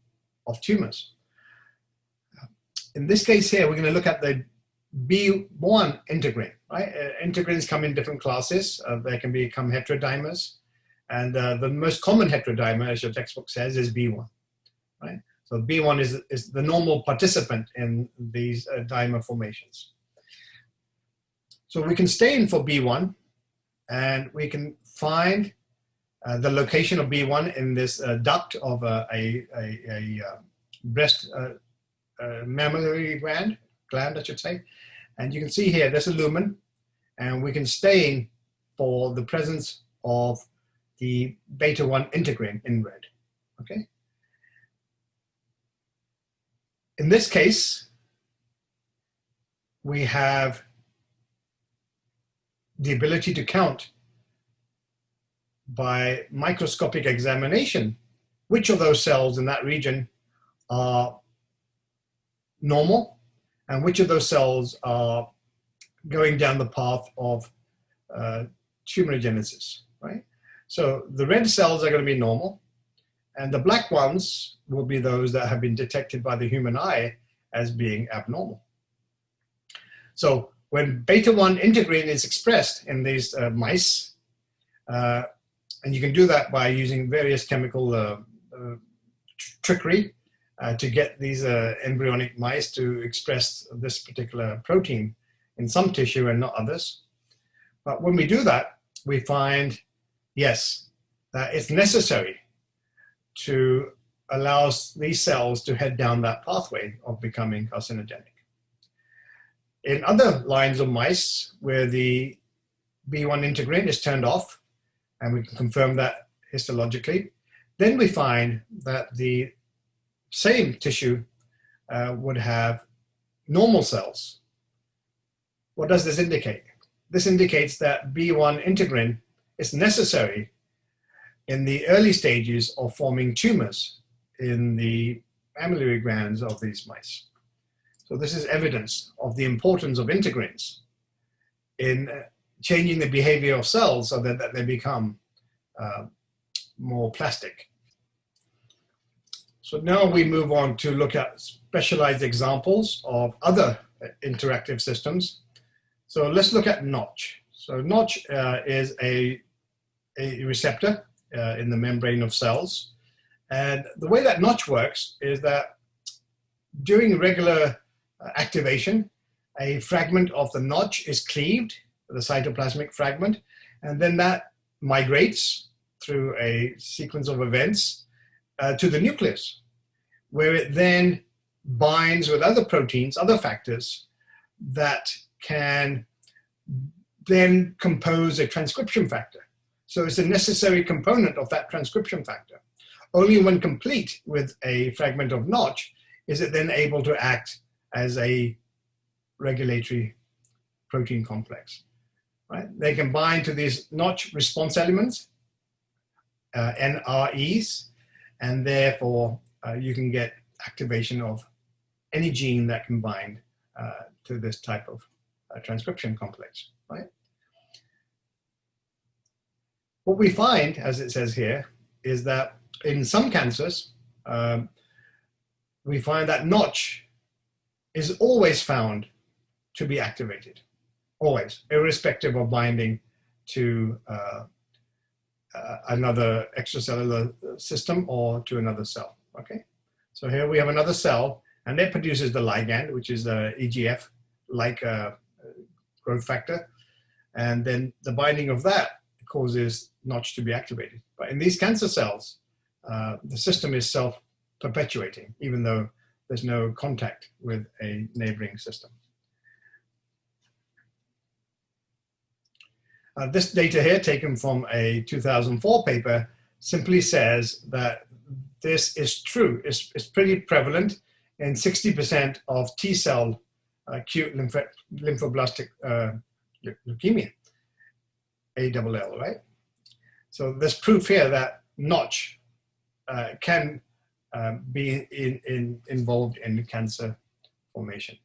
of tumors. In this case here, we're going to look at the B1 integrin, right? Integrins come in different classes. They can become heterodimers. And the most common heterodimer, as your textbook says, is B1, right? So B1 is the normal participant in these dimer formations. So we can stain for B1, and we can find the location of B1 in this duct of a breast mammillary gland, I should say. And you can see here, there's a lumen, and we can stain for the presence of the beta-1 integrin in red, okay? In this case, we have the ability to count by microscopic examination which of those cells in that region are normal and which of those cells are going down the path of tumorigenesis, right? So the red cells are going to be normal, and the black ones will be those that have been detected by the human eye as being abnormal. So when beta-1 integrin is expressed in these mice, and you can do that by using various chemical trickery to get these embryonic mice to express this particular protein in some tissue and not others. But when we do that, we find, yes, that it's necessary to allow these cells to head down that pathway of becoming carcinogenic. In other lines of mice where the B1 integrin is turned off, and we can confirm that histologically, then we find that the same tissue would have normal cells. What does this indicate? This indicates that B1 integrin is necessary in the early stages of forming tumors in the mammillary glands of these mice. So this is evidence of the importance of integrins in changing the behavior of cells so that they become more plastic. So now we move on to look at specialized examples of other interactive systems. So let's look at Notch. So Notch is a receptor in the membrane of cells. And the way that Notch works is that during regular activation, a fragment of the Notch is cleaved, the cytoplasmic fragment, and then that migrates through a sequence of events to the nucleus, where it then binds with other proteins, other factors that can then compose a transcription factor. So it's a necessary component of that transcription factor. Only when complete with a fragment of Notch is it then able to act as a regulatory protein complex. Right? They can bind to these Notch response elements, NREs, and therefore you can get activation of any gene that can bind to this type of transcription complex. Right? What we find, as it says here, is that in some cancers, we find that Notch is always found to be activated, always, irrespective of binding to another extracellular system or to another cell. Okay, so here we have another cell, and it produces the ligand, which is the EGF, like growth factor, and then the binding of that causes Notch to be activated. But in these cancer cells, the system is self-perpetuating, even though there's no contact with a neighboring system. This data here, taken from a 2004 paper, simply says that this is true. It's pretty prevalent in 60% of T-cell acute lymphoblastic leukemia, ALL, right? So there's proof here that Notch can be involved in cancer formation.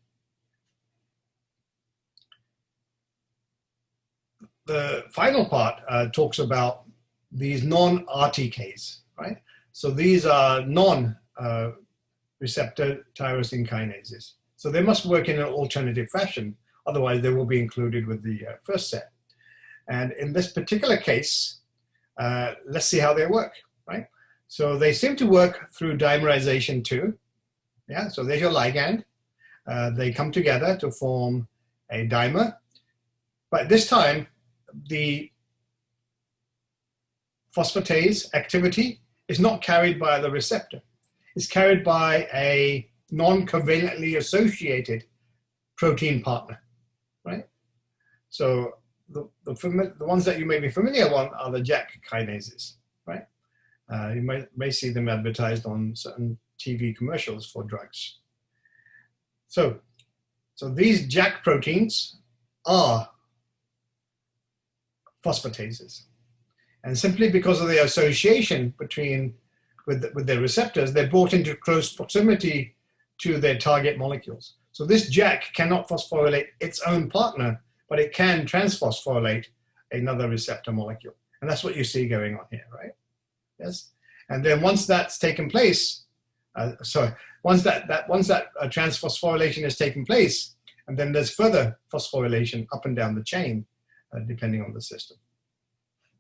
The final part talks about these non-Rtks, right? So these are non-receptor tyrosine kinases. So they must work in an alternative fashion, otherwise they will be included with the first set. And in this particular case, let's see how they work, right? So they seem to work through dimerization too. Yeah, so there's your ligand. They come together to form a dimer. But this time, the phosphatase activity is not carried by the receptor. It's carried by a non-covalently associated protein partner, right? So the ones that you may be familiar with are the JAK kinases, right? You may see them advertised on certain TV commercials for drugs. So these JAK proteins are phosphatases. And simply because of the association with their receptors, they're brought into close proximity to their target molecules. So this JAK cannot phosphorylate its own partner, but it can transphosphorylate another receptor molecule. And that's what you see going on here, right? Yes. And then once that's taken place, once that transphosphorylation has taken place, and then there's further phosphorylation up and down the chain, depending on the system.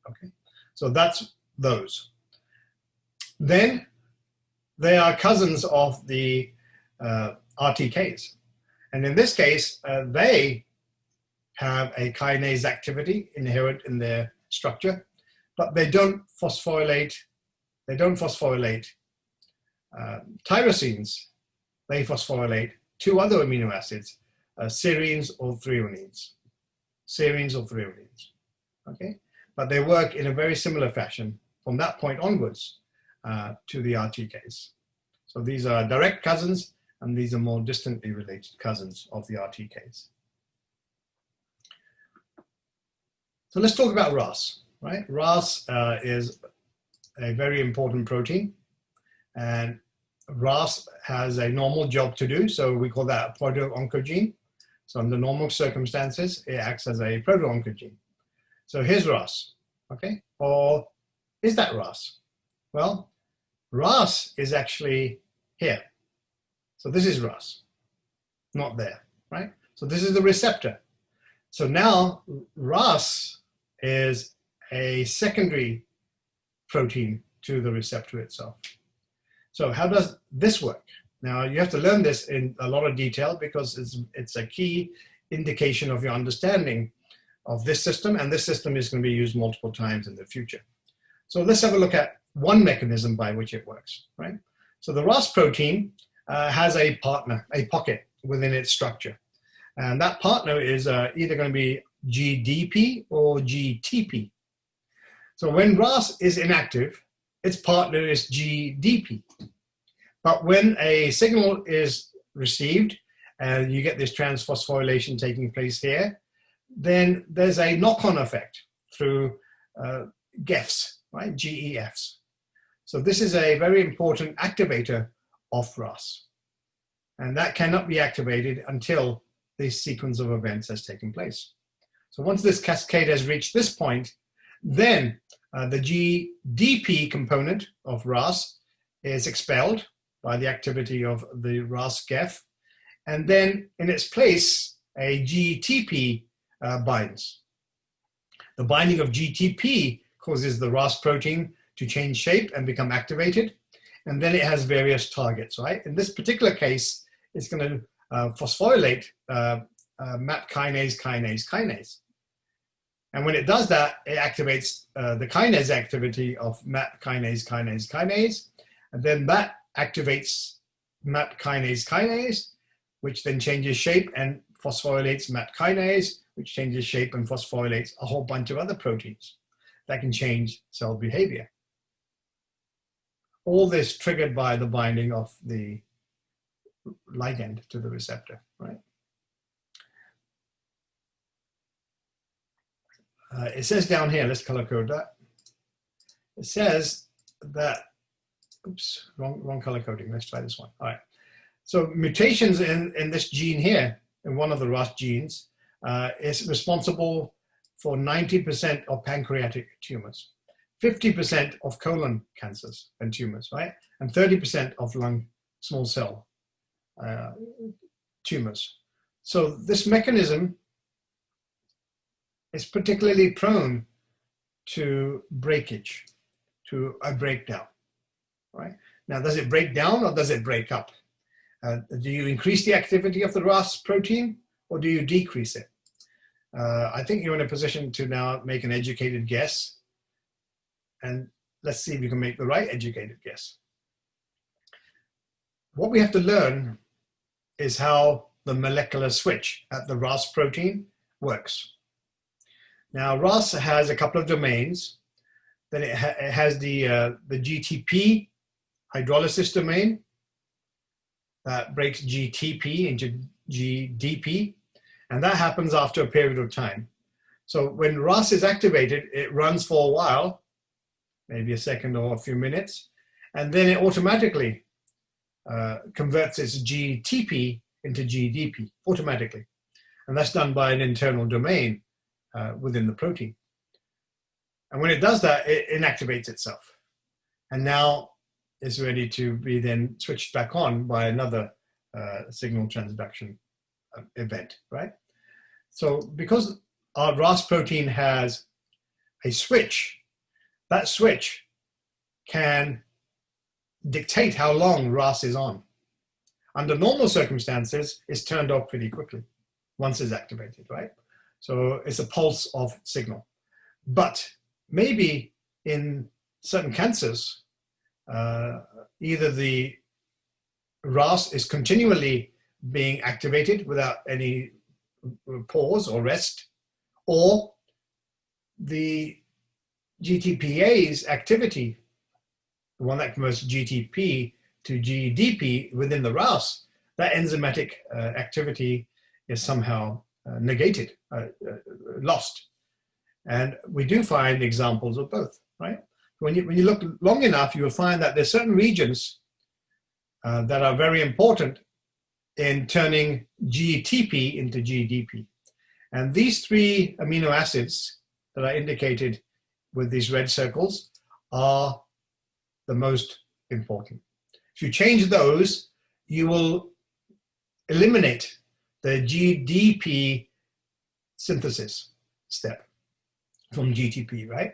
Okay, so that's those. Then they are cousins of the RTKs. And in this case, they have a kinase activity inherent in their structure, but they don't phosphorylate. Tyrosines. They phosphorylate two other amino acids, serines or threonines. Okay, but they work in a very similar fashion from that point onwards to the RTKs. So these are direct cousins, and these are more distantly related cousins of the RTKs. So let's talk about RAS, right? RAS is a very important protein, and RAS has a normal job to do, so we call that a proto-oncogene. So under normal circumstances, it acts as a proto-oncogene. So here's RAS, okay? Or is that RAS? Well, RAS is actually here. So this is RAS, not there, right? So this is the receptor. So now RAS is a secondary protein to the receptor itself. So how does this work? Now you have to learn this in a lot of detail because it's a key indication of your understanding of this system, and this system is going to be used multiple times in the future. So let's have a look at one mechanism by which it works, right? So the RAS protein has a partner, a pocket within its structure. And that partner is either going to be GDP or GTP. So when RAS is inactive, its partner is GDP. But when a signal is received, and you get this transphosphorylation taking place here, then there's a knock-on effect through GEFs, right? GEFs. So this is a very important activator of RAS. And that cannot be activated until this sequence of events has taken place. So once this cascade has reached this point, then the GDP component of RAS is expelled by the activity of the RAS GEF. And then in its place, a GTP binds. The binding of GTP causes the RAS protein to change shape and become activated. And then it has various targets, right? In this particular case, it's going to phosphorylate MAP kinase. And when it does that, it activates the kinase activity of MAP kinase. And then that activates MAP kinase, which then changes shape and phosphorylates MAP kinase, which changes shape and phosphorylates a whole bunch of other proteins that can change cell behavior. All this triggered by the binding of the ligand to the receptor, right? It says down here, let's color code that. It says that, oops, wrong color coding. Let's try this one. All right. So mutations in this gene here, in one of the RAS genes, is responsible for 90% of pancreatic tumors, 50% of colon cancers and tumors, right? And 30% of lung small cell tumors. So this mechanism is particularly prone to breakage, to a breakdown, right? Now, does it break down or does it break up? Do you increase the activity of the RAS protein or do you decrease it? I think you're in a position to now make an educated guess, and let's see if you can make the right educated guess. What we have to learn is how the molecular switch at the RAS protein works. Now, RAS has a couple of domains. Then it has the GTP hydrolysis domain that breaks GTP into GDP, and that happens after a period of time. So when RAS is activated, it runs for a while, maybe a second or a few minutes, and then it automatically converts its GTP into GDP, automatically. And that's done by an internal domain within the protein. And when it does that, it inactivates itself. And now it's ready to be then switched back on by another signal transduction event, right? So because our RAS protein has a switch, that switch can dictate how long RAS is on. Under normal circumstances, it's turned off pretty quickly once it's activated, right? So it's a pulse of signal. But maybe in certain cancers, either the RAS is continually being activated without any pause or rest, or the GTPase activity the one that converts GTP to GDP within the RAS, that enzymatic activity is somehow negated, lost. And we do find examples of both, right? When you look long enough, you will find that there's certain regions that are very important in turning GTP into GDP. And these three amino acids that are indicated with these red circles are the most important. If you change those, you will eliminate the GDP synthesis step from GTP, right?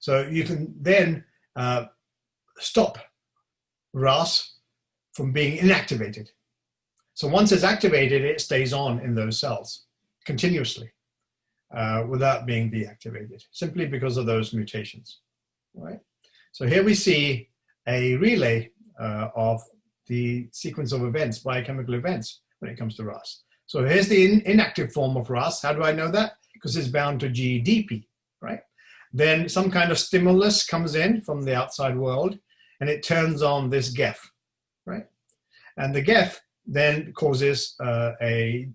So you can then stop RAS from being inactivated. So once it's activated, it stays on in those cells continuously without being deactivated, simply because of those mutations, right? So here we see a relay of the sequence of events, biochemical events, when it comes to RAS. So here's the inactive form of RAS. How do I know that? Because it's bound to GDP, right? Then some kind of stimulus comes in from the outside world, and it turns on this GEF, right? And the GEF then causes a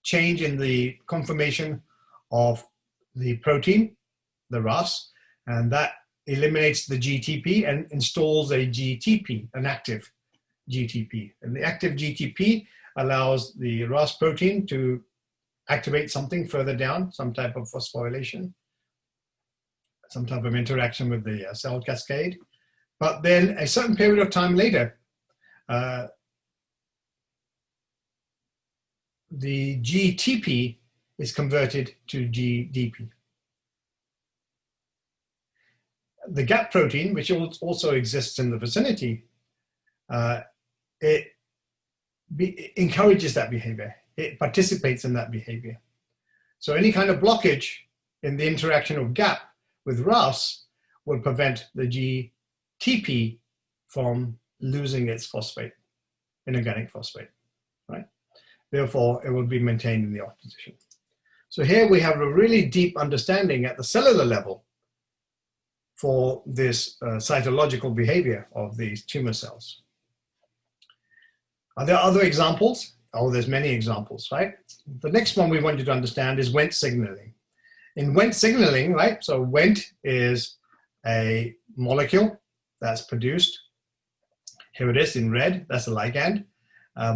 change in the conformation of the protein, the RAS, and that eliminates the GTP and installs a GTP, an active GTP. And the active GTP allows the RAS protein to activate something further down, some type of phosphorylation, some type of interaction with the cell cascade. But then a certain period of time later, the GTP is converted to GDP. The GAP protein, which also exists in the vicinity, it encourages that behavior. It participates in that behavior. So any kind of blockage in the interaction of GAP with RAS will prevent the GTP from losing its phosphate, inorganic phosphate, right? Therefore, it will be maintained in the off position. So here we have a really deep understanding at the cellular level for this cytological behavior of these tumor cells. Are there other examples? Oh, there's many examples, right? The next one we want you to understand is Wnt signaling. In Wnt signaling, right, so Wnt is a molecule that's produced, here it is in red, that's a ligand,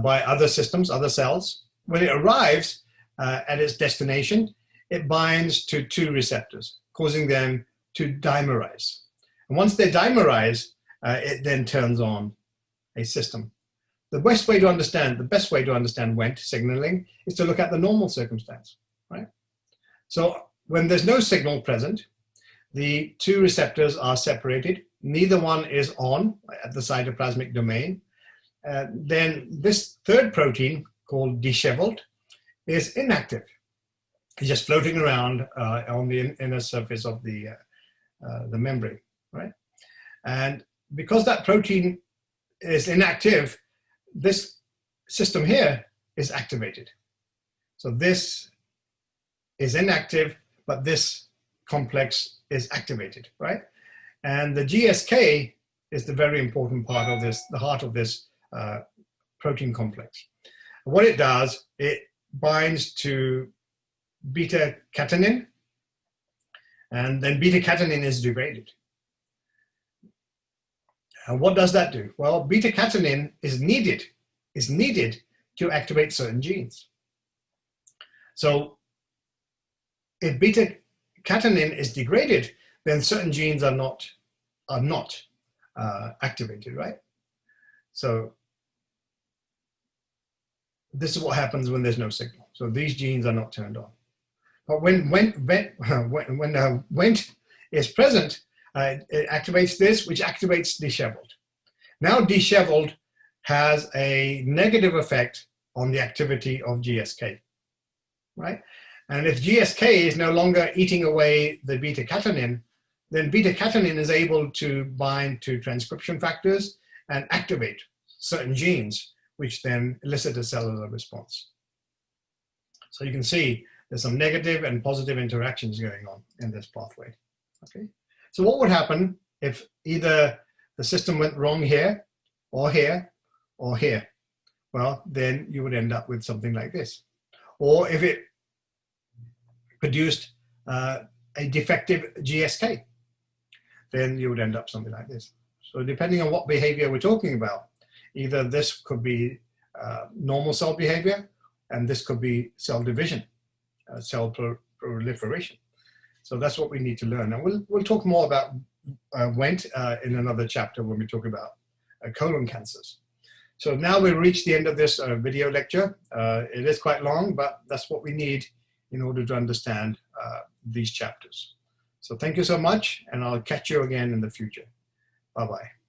by other systems, other cells. When it arrives at its destination, it binds to two receptors, causing them to dimerize. And once they dimerize, it then turns on a system. The best way to understand Wnt signaling is to look at the normal circumstance, right? So when there's no signal present, the two receptors are separated. Neither one is on at the cytoplasmic domain. Then this third protein, called disheveled, is inactive. It's just floating around on the inner surface of the membrane, right? And because that protein is inactive, this system here is activated. So this is inactive, but this complex is activated, right? And the GSK is the very important part of this, the heart of this protein complex. What it does, it binds to beta-catenin, and then beta-catenin is degraded. And what does that do? Well, beta-catenin is needed to activate certain genes. So if beta-catenin is degraded, then certain genes are not activated, right? So this is what happens when there's no signal. So these genes are not turned on. But when Wnt is present, it activates this, which activates disheveled. Now disheveled has a negative effect on the activity of GSK, right? And if GSK is no longer eating away the beta-catenin, then beta-catenin is able to bind to transcription factors and activate certain genes, which then elicit a cellular response. So you can see there's some negative and positive interactions going on in this pathway, okay? So what would happen if either the system went wrong here, or here, or here, well, then you would end up with something like this. Or if it produced a defective GSK, then you would end up something like this. So depending on what behavior we're talking about, either this could be normal cell behavior, and this could be cell division, cell proliferation. So that's what we need to learn. And we'll talk more about Wnt in another chapter when we talk about colon cancers. So now we've reached the end of this video lecture. It is quite long, but that's what we need in order to understand these chapters. So thank you so much, and I'll catch you again in the future. Bye-bye.